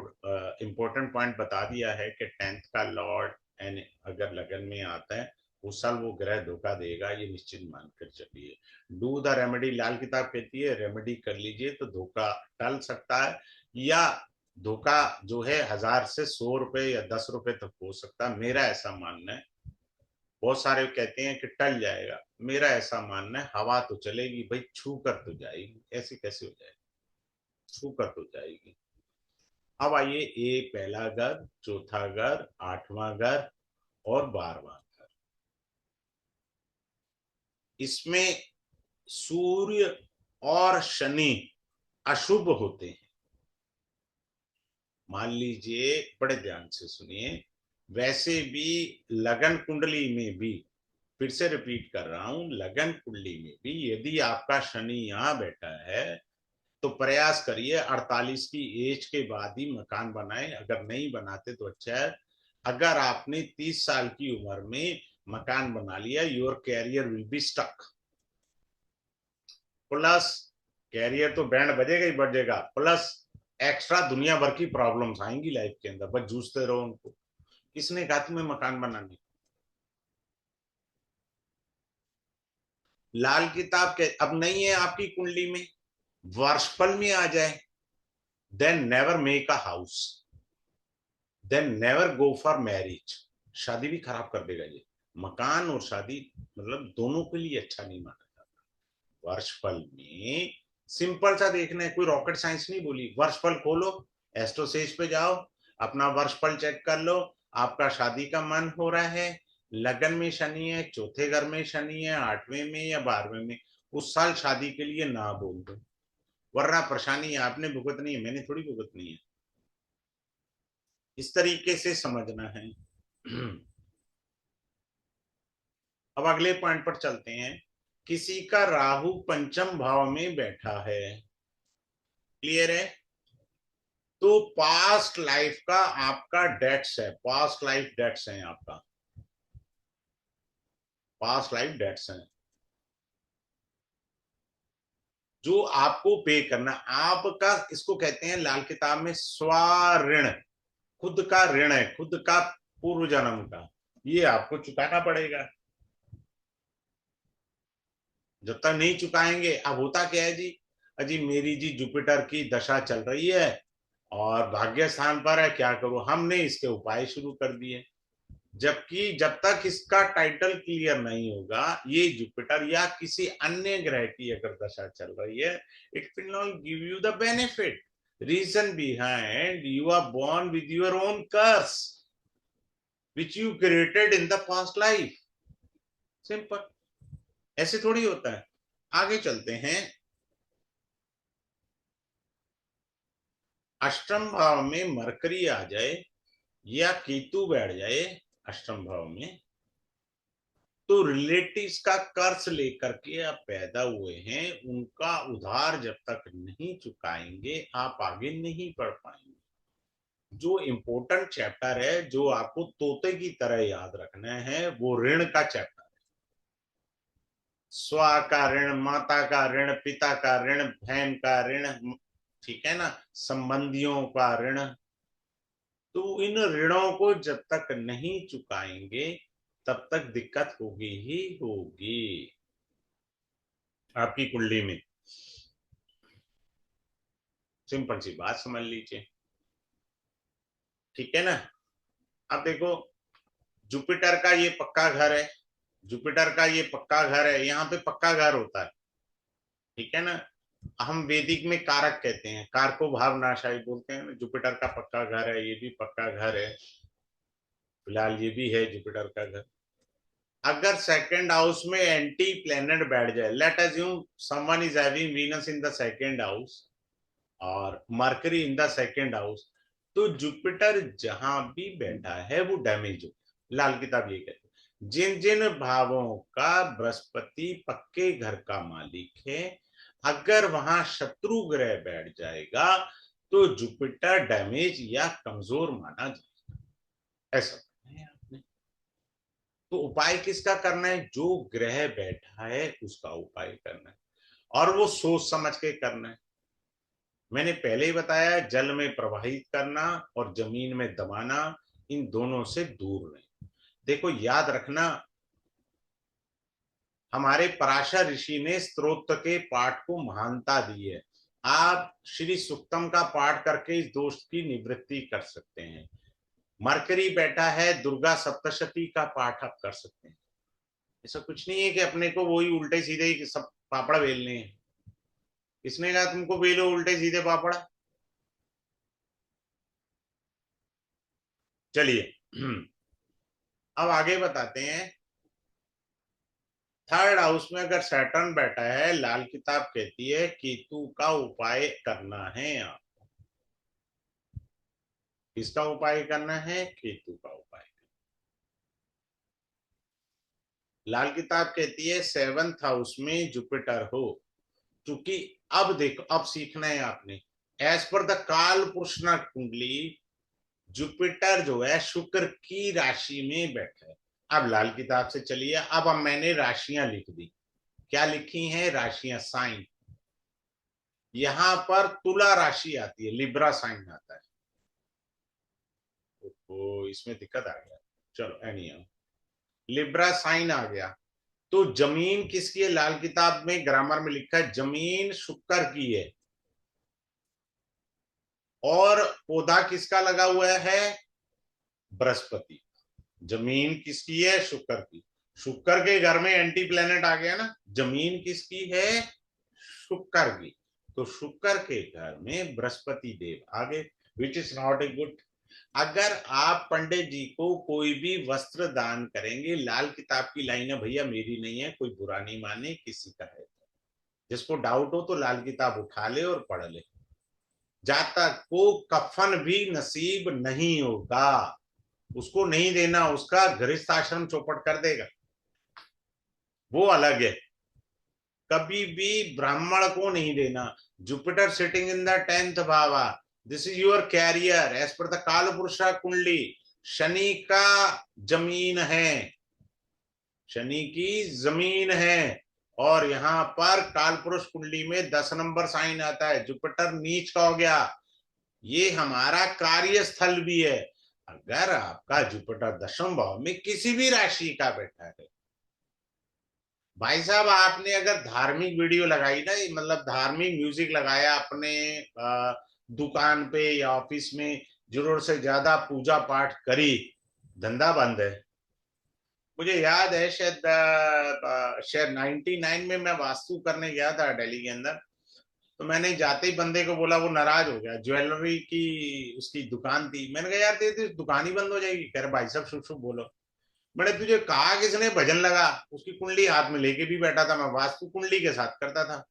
इंपॉर्टेंट पॉइंट बता दिया है कि 10th का लॉर्ड एंड अगर लगन में आता है उस साल वो ग्रह धोखा देगा, ये निश्चित मानकर चलिए। डू द रेमेडी, लाल किताब कहती है रेमेडी कर लीजिए तो धोखा टल सकता है, या धोखा जो है 1000 से 100 रुपए या 10 रुपए तक हो सकता है, मेरा ऐसा मानना है। बहुत सारे कहते हैं कि टल जाएगा, मेरा ऐसा मानना है हवा तो चलेगी भाई, छू कर तो जाएगी, ऐसे कैसे हो जाएगी, छू कर तो जाएगी। अब आइए, ए पहला घर, चौथा घर, आठवां घर और 12वां घर। इसमें सूर्य और शनि अशुभ होते हैं। मान लीजिए, बड़े ध्यान से सुनिए, वैसे भी लगन कुंडली में भी, फिर से रिपीट कर रहा हूं, लगन कुंडली में भी यदि आपका शनि यहां बैठा है तो प्रयास करिए 48 की एज के बाद ही मकान बनाए, अगर नहीं बनाते तो अच्छा है। अगर आपने 30 साल की उम्र में मकान बना लिया, your career will be stuck. Plus career तो बैंड बजेगा ही बजेगा, प्लस एक्स्ट्रा दुनिया भर की प्रॉब्लम्स आएंगी लाइफ के अंदर, बस जूझते रहो उनको। किसने कहा तुम्हें मकान बनाने? लाल किताब के अब नहीं है आपकी कुंडली में, वर्षफल में आ जाए, then never make a house, then never go for marriage. शादी भी खराब कर देगा ये, मकान और शादी मतलब दोनों के लिए अच्छा नहीं माना जाता। वर्षफल में सिंपल सा देखना है, कोई रॉकेट साइंस नहीं बोली। वर्षफल खोलो, एस्ट्रोसेज पे जाओ, अपना वर्षफल चेक कर लो, आपका शादी का मन हो रहा है, लगन में शनि है, चौथे घर में शनि है, 8वें में या 12वें में, उस साल शादी के लिए ना बोल दो, वरना परेशानी आपने भुगतनी है, मैंने थोड़ी भुगतनी है। इस तरीके से समझना है। अब अगले पॉइंट पर चलते हैं। किसी का राहु पंचम भाव में बैठा है, क्लियर है? तो पास्ट लाइफ का आपका डेट्स है, पास्ट लाइफ डेट्स है आपका, पास्ट लाइफ डेट्स है जो आपको पे करना। आपका इसको कहते हैं लाल किताब में स्वाऋण, खुद का ऋण है, खुद का पूर्व जन्म का, ये आपको चुकाना पड़ेगा। जब तक नहीं चुकाएंगे, अब होता क्या है जी, अजी मेरी जी जुपिटर की दशा चल रही है और भाग्य स्थान पर है, क्या करूं, हमने इसके उपाय शुरू कर दिए, जबकि जब तक इसका टाइटल क्लियर नहीं होगा, ये जुपिटर या किसी अन्य ग्रह की अगर दशा चल रही है, it will not give you the benefit. Reason behind, you are born with your own curse which you created in the past life, simple. ऐसे थोड़ी होता है। आगे चलते हैं। अष्टम भाव में मरकरी आ जाए या केतु बैठ जाए अष्टम भाव में, तो रिलेटिव्स का कर्ज लेकर के आप पैदा हुए हैं, उनका उधार जब तक नहीं चुकाएंगे आप आगे नहीं बढ़ पाएंगे। जो इम्पोर्टेंट चैप्टर है, जो आपको तोते की तरह याद रखना है, वो ऋण का चैप्टर। स्व का ऋण, माता का ऋण, पिता का ऋण, बहन का ऋण, ठीक है ना, संबंधियों का ऋण। तो इन ऋणों को जब तक नहीं चुकाएंगे तब तक दिक्कत होगी ही होगी आपकी कुंडली में। सिंपल सी बात समझ लीजिए, ठीक है ना। अब देखो, जुपिटर का ये पक्का घर है, जुपिटर का ये पक्का घर है, यहाँ पे पक्का घर होता है, ठीक है ना। हम वैदिक में कारक कहते हैं, कारको भाव नाशाई बोलते हैं। जुपिटर का पक्का घर है, ये भी पक्का घर है, फिलहाल ये भी है जुपिटर का घर। अगर सेकंड हाउस में एंटी प्लेनेट बैठ जाए, let assume someone is having Venus in the second house और Mercury in the second house, तो जुपिटर जहां भी बैठा है वो डैमेज हो। लाल किताब ये कहते हैं जिन जिन भावों का बृहस्पति पक्के घर का मालिक है, अगर वहां शत्रु ग्रह बैठ जाएगा तो जुपिटर डैमेज या कमजोर माना जाएगा। ऐसा है आपने। तो उपाय किसका करना है? जो ग्रह बैठा है उसका उपाय करना है, और वो सोच समझ के करना है। मैंने पहले ही बताया, जल में प्रवाहित करना और जमीन में दबाना, इन दोनों से दूर रहें। देखो याद रखना, हमारे पराशर ऋषि ने स्तोत्र के पाठ को महानता दी है। आप श्री सुक्तम का पाठ करके इस दोष की निवृत्ति कर सकते हैं। मरकरी बैठा है, दुर्गा सप्तशती का पाठ आप कर सकते हैं। ऐसा कुछ नहीं है कि अपने को वही उल्टे सीधे ही सब पापड़ बेलने हैं। किसने कहा तुमको बेलो उल्टे सीधे पापड़? चलिए अब आगे बताते हैं। थर्ड हाउस में अगर सैटर्न बैठा है, लाल किताब कहती है केतु का उपाय करना है। आप किसका उपाय करना है? केतु का उपाय। लाल किताब कहती है सेवंथ हाउस में जुपिटर हो, क्योंकि अब देखो, अब सीखना है आपने। एज पर द काल पुरुषना कुंडली, जुपिटर जो है शुक्र की राशि में बैठा है। अब लाल किताब से चलिए, अब मैंने राशियां लिख दी। क्या लिखी हैं राशियां? साइन। यहां पर तुला राशि आती है, लिब्रा साइन आता है। तो इसमें दिक्कत आ गया। चलो एनी, लिब्रा साइन आ गया। तो जमीन किसकी है? लाल किताब में ग्रामर में लिखा है जमीन शुक्र की है, और पौधा किसका लगा हुआ है? बृहस्पति। जमीन किसकी है? शुक्र की। शुक्र के घर में एंटी प्लेनेट आ गया ना। जमीन किसकी है? शुक्र की। तो शुक्र के घर में बृहस्पति देव आ गए, which is not a good. अगर आप पंडित जी को कोई भी वस्त्र दान करेंगे, लाल किताब की लाइन है भैया, मेरी नहीं है, कोई बुरा नहीं माने, किसी का है। जिसको डाउट हो तो लाल किताब उठा ले और पढ़ ले। जातक को कफन भी नसीब नहीं होगा, उसको नहीं देना, उसका गृहस्थ आश्रम चौपट कर देगा, वो अलग है। कभी भी ब्राह्मण को नहीं देना। Jupiter sitting in the 10th bhava, this is your career as per the Kaal Purusha कुंडली। शनि का जमीन है, शनि की जमीन है, और यहाँ पर काल पुरुष कुंडली में 10 नंबर साइन आता है, जुपिटर नीच का हो गया। ये हमारा कार्य स्थल भी है। अगर आपका जुपिटर 10वें भाव में किसी भी राशि का बैठा है, भाई साहब आपने अगर धार्मिक वीडियो लगाई ना, मतलब धार्मिक म्यूजिक लगाया अपने दुकान पे या ऑफिस में, जरूर से ज्यादा पूजा पाठ करी, धंधा बंद है। मुझे याद है शायद 99 में मैं वास्तु करने गया था दिल्ली के अंदर। तो मैंने जाते ही बंदे को बोला, वो नाराज हो गया। ज्वेलरी की उसकी दुकान थी। मैंने कहा यार तेरी दुकान ही बंद हो जाएगी। कह रहे भाई साहब शुभ शुभ बोलो। मैंने तुझे कहा किसने भजन लगा? उसकी कुंडली हाथ में लेके भी बैठा था, मैं वास्तु कुंडली के साथ करता था।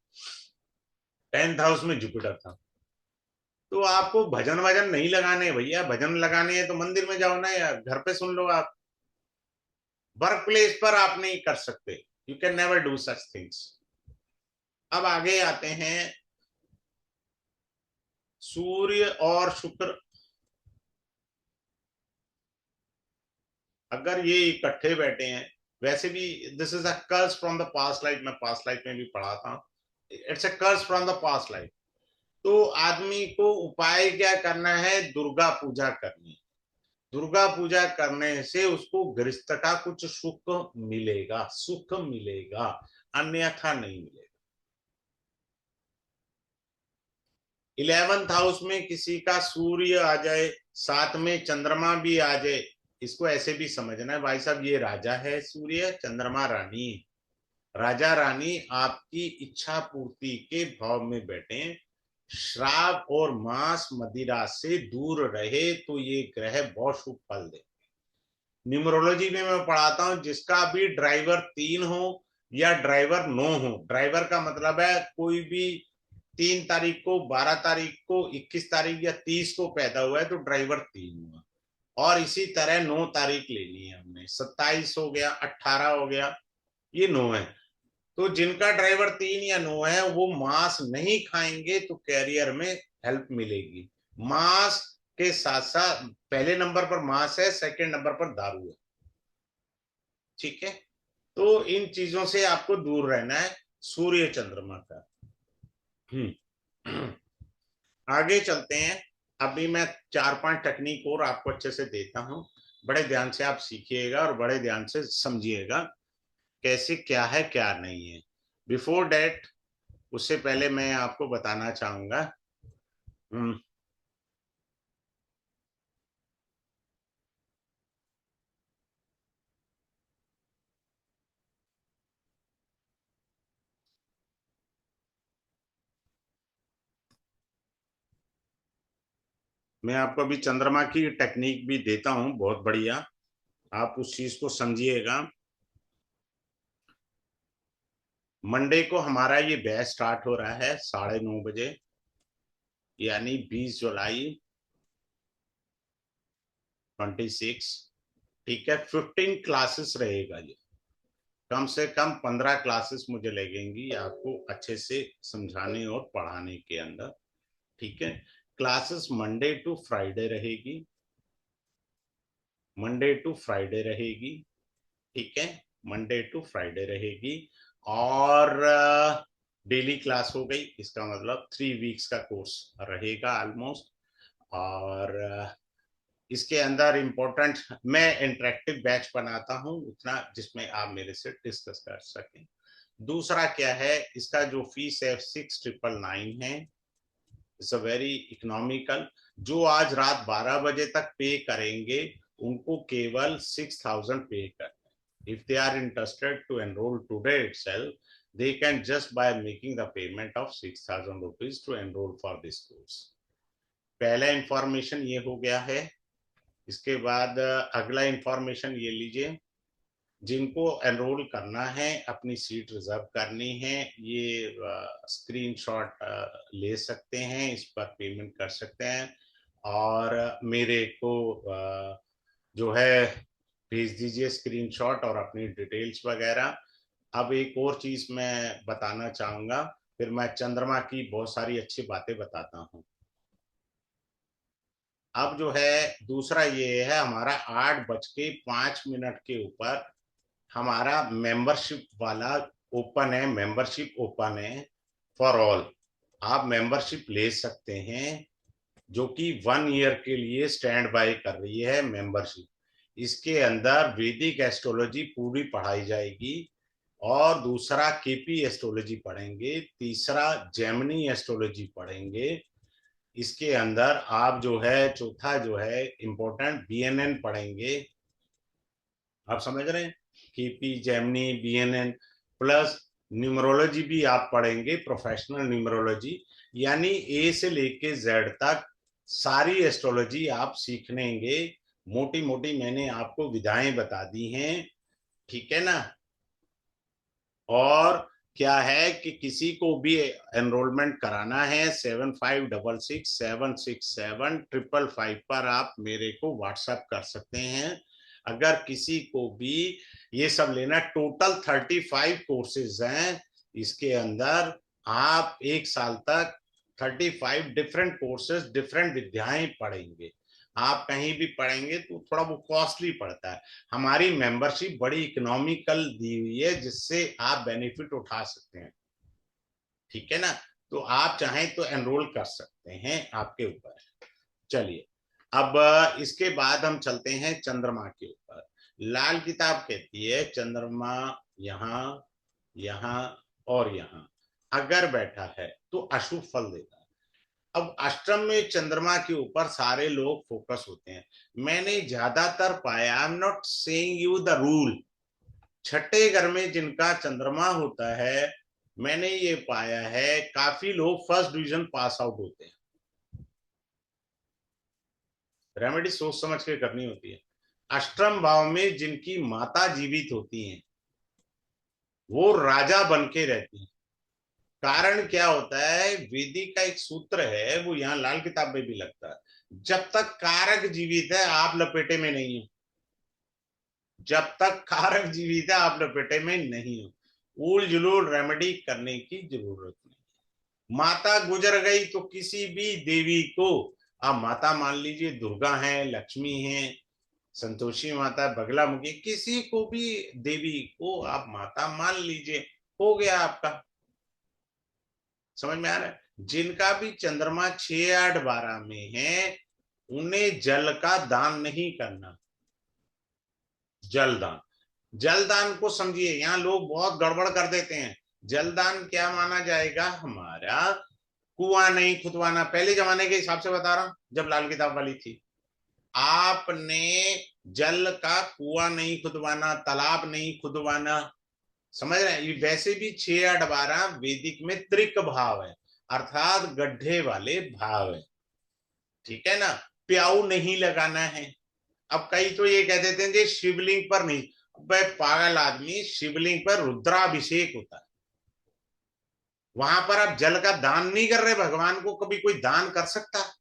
10th हाउस में जुपिटर था। तो आपको भजन वजन नहीं लगाने भैया, भजन लगाने हैं तो मंदिर में जाओ ना यार, घर पे सुन लो आप। वर्क प्लेस पर आप नहीं कर सकते। You can never do such things. अब आगे आते हैं। सूर्य और शुक्र अगर ये इकट्ठे बैठे हैं, वैसे भी this is a curse from the past life, मैं पास्ट लाइफ में भी पढ़ा था। It's a curse from the past life. तो आदमी को उपाय क्या करना है? दुर्गा पूजा करनी। दुर्गा पूजा करने से उसको गृहस्थ का कुछ सुख मिलेगा, सुख मिलेगा, अन्यथा नहीं मिलेगा। 11th हाउस में किसी का सूर्य आ जाए, साथ में चंद्रमा भी आ जाए, इसको ऐसे भी समझना है भाई साहब, ये राजा है सूर्य, चंद्रमा रानी। राजा रानी आपकी इच्छा पूर्ति के भाव में बैठे, श्राप और मांस मदिरा से दूर रहे तो ये ग्रह बहुत शुभ फल दे। न्यूमरोलॉजी में मैं पढ़ाता हूं, जिसका भी ड्राइवर 3 हो या ड्राइवर 9 हो, ड्राइवर का मतलब है कोई भी 3 तारीख को, 12 तारीख को, 21 तारीख या 30 को पैदा हुआ है तो ड्राइवर 3 हुआ। और इसी तरह 9 तारीख लेनी है हमने, 27 हो गया, 18 हो गया, ये 9 है। तो जिनका ड्राइवर 3 या 9 है वो मांस नहीं खाएंगे तो कैरियर में हेल्प मिलेगी। मांस के साथ साथ पहले नंबर पर मांस है, सेकंड नंबर पर दारू है। ठीक है, तो इन चीजों से आपको दूर रहना है सूर्य चंद्रमा का। आगे चलते हैं। अभी मैं 4-5 टेक्निक और आपको अच्छे से देता हूं, बड़े ध्यान से आप सीखिएगा और बड़े ध्यान से समझिएगा कैसे क्या है क्या नहीं है। बिफोर डेट, उससे पहले मैं आपको बताना चाहूंगा, मैं आपको अभी चंद्रमा की टेक्निक भी देता हूं, बहुत बढ़िया, आप उस चीज को समझिएगा। मंडे को हमारा ये बैच स्टार्ट हो रहा है 9:30 बजे, यानी 20 जुलाई 26। ठीक है, 15 क्लासेस रहेगा ये, कम से कम 15 क्लासेस मुझे लगेंगी आपको अच्छे से समझाने और पढ़ाने के अंदर। ठीक है, क्लासेस मंडे टू फ्राइडे रहेगी, मंडे टू फ्राइडे रहेगी। ठीक है, मंडे टू फ्राइडे रहेगी। और डेली क्लास हो गई, इसका मतलब 3 वीक्स का कोर्स रहेगा ऑलमोस्ट। और इसके अंदर इम्पोर्टेंट, मैं इंटरेक्टिव बैच बनाता हूं उतना जिसमें आप मेरे से डिस्कस कर सकें। दूसरा क्या है, इसका जो फीस है 6,999 है, इट्स अ वेरी इकोनॉमिकल। जो आज रात 12 बजे तक पे करेंगे उनको केवल 6,000 पे करना है। If they are interested to enroll today itself, they can just by making the payment of 6,000 rupees to enroll for this course। पहला इंफॉर्मेशन ये हो गया है। इसके बाद अगला इंफॉर्मेशन ये लीजिए, जिनको एनरोल करना है, अपनी सीट रिजर्व करनी है, ये स्क्रीनशॉट ले सकते हैं, इस पर पेमेंट कर सकते हैं और मेरे को जो है भेज दीजिए स्क्रीनशॉट और अपनी डिटेल्स वगैरह। अब एक और चीज मैं बताना चाहूंगा, फिर मैं चंद्रमा की बहुत सारी अच्छी बातें बताता हूँ। अब जो है दूसरा ये है, हमारा 8:05 के ऊपर हमारा मेंबरशिप वाला ओपन है, मेंबरशिप ओपन है फॉर ऑल। आप मेंबरशिप ले सकते हैं, जो कि 1 ईयर के लिए स्टैंड बाय कर रही है मेंबरशिप। इसके अंदर वैदिक एस्ट्रोलॉजी पूरी पढ़ाई जाएगी, और दूसरा केपी एस्ट्रोलॉजी पढ़ेंगे, तीसरा जेमिनी एस्ट्रोलॉजी पढ़ेंगे। इसके अंदर आप जो है चौथा जो है इम्पोर्टेंट बीएनएन पढ़ेंगे। आप समझ रहे हैं, KP, Gemini, BNN plus numerology भी आप पढ़ेंगे, प्रोफेशनल न्यूमरोलॉजी, यानी ए से लेके जेड तक सारी एस्ट्रोलॉजी आप सीख लेंगे। मोटी मोटी मैंने आपको विधाएं बता दी हैं। ठीक है ना। और क्या है कि किसी को भी एनरोलमेंट कराना है, 7566 767 555 पर आप मेरे को व्हाट्सएप कर सकते हैं। अगर किसी को भी ये सब लेना, टोटल 35 कोर्सेज हैं इसके अंदर। आप 1 साल तक 35 डिफरेंट कोर्सेज, डिफरेंट विद्याएं पढ़ेंगे। आप कहीं भी पढ़ेंगे तो थोड़ा वो कॉस्टली पड़ता है। हमारी मेंबरशिप बड़ी इकोनॉमिकल दी हुई है, जिससे आप बेनिफिट उठा सकते हैं। ठीक है ना, तो आप चाहें तो एनरोल कर सकते हैं, आपके ऊपर। चलिए, अब इसके बाद हम चलते हैं चंद्रमा के ऊपर। लाल किताब कहती है चंद्रमा यहाँ, यहाँ और यहाँ अगर बैठा है तो अशुभ फल देता है। अब अष्टम में चंद्रमा के ऊपर सारे लोग फोकस होते हैं। मैंने ज्यादातर पाया, I am not saying you the rule, छठे घर में जिनका चंद्रमा होता है, मैंने ये पाया है काफी लोग फर्स्ट डिवीजन पास आउट होते हैं। रेमेडी सोच समझ के करनी होती है। अष्टम भाव में जिनकी माता जीवित होती हैं वो राजा बन के रहती हैं। कारण क्या होता है, वेदिक का एक सूत्र है, वो यहाँ लाल किताब में भी लगता है, जब तक कारक जीवित है आप लपेटे में नहीं हो, जब तक कारक जीवित है आप लपेटे में नहीं हो। उल जुलूल रेमेडी करने की जरूरत नहीं। माता गुजर गई तो किसी भी देवी को आप माता मान लीजिए, दुर्गा है, लक्ष्मी है, संतोषी माता, बगला मुखी, किसी को भी देवी को आप माता मान लीजिए, हो गया आपका। समझ में आ रहा है? जिनका भी चंद्रमा 6, 8, 12 में है, उन्हें जल का दान नहीं करना। जलदान, जलदान को समझिए, यहाँ लोग बहुत गड़बड़ कर देते हैं। जलदान क्या माना जाएगा हमारा? कुआं नहीं खुदवाना, पहले जमाने के हिसाब से बता रहा हूं, जब लाल किताब वाली थी, आपने जल का कुआं नहीं खुदवाना, तालाब नहीं खुदवाना। समझ रहे हैं? वैसे भी 6, 8, 12 वैदिक में त्रिक भाव है, अर्थात गड्ढे वाले भाव है, ठीक है ना। प्याऊ नहीं लगाना है। अब कई तो ये कह देते हैं कि शिवलिंग पर नहीं, भाई पागल आदमी, शिवलिंग पर रुद्राभिषेक होता है, वहां पर आप जल का दान नहीं कर रहे, भगवान को कभी कोई दान कर सकता है?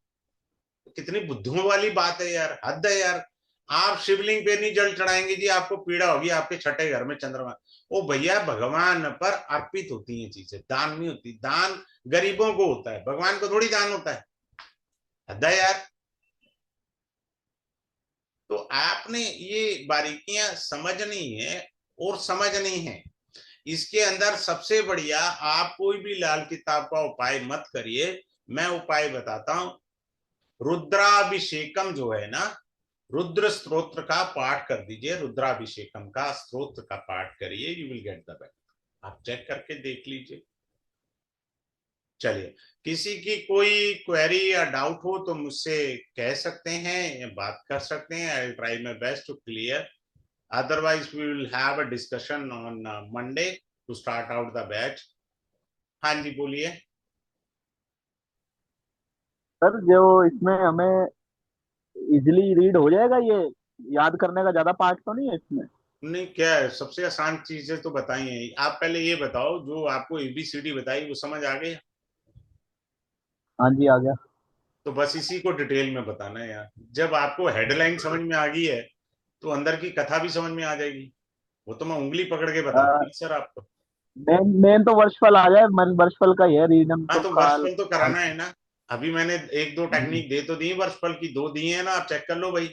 कितनी बुद्धियों वाली बात है यार, हद है यार। आप शिवलिंग पे नहीं जल चढ़ाएंगे जी, आपको पीड़ा होगी, आपके छठे घर में चंद्रमा। ओ भैया, भगवान पर अर्पित होती हैं चीजें, दान नहीं होती। दान गरीबों को होता है, भगवान को थोड़ी दान होता है, हद है यार। तो आपने ये बारीकियां समझनी है और समझनी है। इसके अंदर सबसे बढ़िया, आप कोई भी लाल किताब का उपाय मत करिए, मैं उपाय बताता हूं। रुद्राभिषेकम जो है ना, रुद्र स्तोत्र का पाठ कर दीजिए, रुद्राभिषेकम का स्तोत्र का पाठ करिए, you will get the benefit. आप चेक करके देख लीजिए। चलिए, किसी की कोई क्वेरी या डाउट हो तो मुझसे कह सकते हैं या बात कर सकते हैं। I will try my best to clear, otherwise we will have a discussion on Monday to start out the batch. हाँ जी, बोलिए। सर जो इसमें हमें इजीली रीड हो जाएगा ये, याद करने का ज्यादा पार्ट तो नहीं है इसमें? नहीं, क्या है, सबसे आसान चीजें तो बताई हैं। आप पहले ये बताओ, जो आपको एबीसीडी बताई वो समझ आ गई? हाँ जी, आ गया। तो बस इसी को डिटेल में बताना है यार। जब आपको हेडलाइन समझ में आ गई है तो अंदर की कथा भी समझ में आ जाएगी। वो तो मैं उंगली पकड़ के बता दूंगा सर आपको। मेन मेन तो वर्षफल आ जाए, वर्षफल का ही है, रीजन हाँ, तो तो काल वर्षफल तो काल। कराना है ना। अभी मैंने एक दो टेक्निक दे तो दी, वर्षफल की 2 दी है ना, आप चेक कर लो भाई।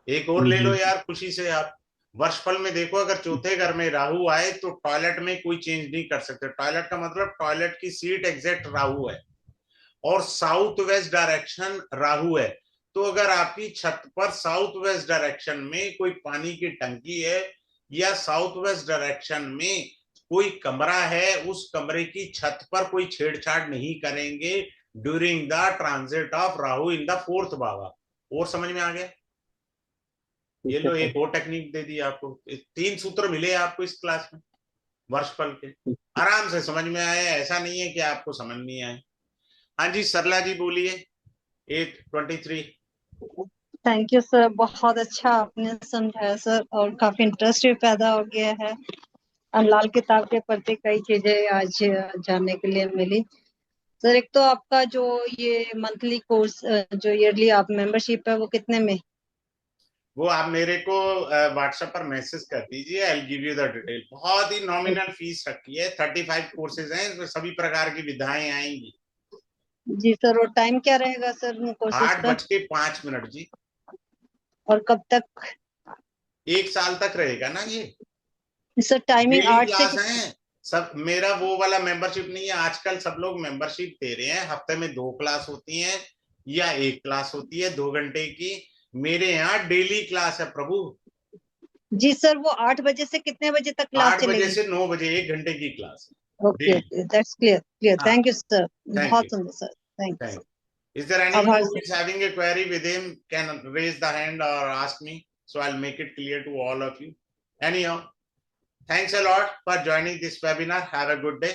एक और ले लो हम्म। यार खुशी से आप। वर्षफल में देखो, अगर चौथे घर में राहु आए तो टॉयलेट में कोई चेंज नहीं कर सकते। टॉयलेट का मतलब टॉयलेट की सीट एग्जैक्ट राहु है, और साउथ वेस्ट डायरेक्शन राहु है। तो अगर आपकी छत पर साउथ वेस्ट डायरेक्शन में कोई पानी की टंकी है, या साउथ वेस्ट डायरेक्शन में कोई कमरा है, उस कमरे की छत पर कोई छेड़छाड़ नहीं करेंगे during the transit of Rahu in the 4th भाव। और समझ में आ गया? ठीक ये है लो, सर। एक और टेक्निक दे दी आपको। 3 सूत्र मिले आपको इस क्लास में, वर्षफल के। ठीक। आराम से समझ में आए, ऐसा नहीं है कि आपको समझ नहीं आए। हाँ जी, सरला जी बोलिए। 8:23। थैंक यू सर, बहुत अच्छा आपने समझाया सर, और काफी इंटरेस्ट भी पैदा हो गया है। और लाल किताब के प्रति कई चीजें आज जानने के लिए मिली। सर, एक तो आपका जो ये मंथली कोर्स, जो ईयरली आप मेंबरशिप है, वो कितने में? वो आप मेरे को व्हाट्सएप पर मैसेज कर दीजिए, I give you the detail. बहुत ही नॉमिनल फीस रखी है, 35 कोर्सेज हैं, इसमें सभी प्रकार की विधाएं आएंगी। जी सर, और टाइम क्या रहेगा सर उन कोर्सेज आठ का? बज के पांच मिनट जी। और कब तक? 1 साल तक रहेगा ना ये। सर टाइमिंग डेली 8 से क्लास है सब। मेरा वो वाला मेंबरशिप नहीं है, आजकल सब लोग मेंबरशिप दे रहे हैं, हफ्ते में 2 क्लास होती हैं या 1 क्लास होती है 2 घंटे की। मेरे यहाँ डेली क्लास है प्रभु। जी सर, वो 8 बजे से कितने बजे तक क्लास 8 बजे चलेगी? से 9 बजे 1 घंटे की क्लास है okay daily. Okay, that's clear clear, हाँ, thank you sir. Thank you, बहुत सुंदर sir, thank you thank sir. You. Is there anyone आभार who sir. is having a query with him can raise the hand or ask me, so I'll make it clear to all of you. Anyhow, thanks a lot for joining this webinar. Have a good day.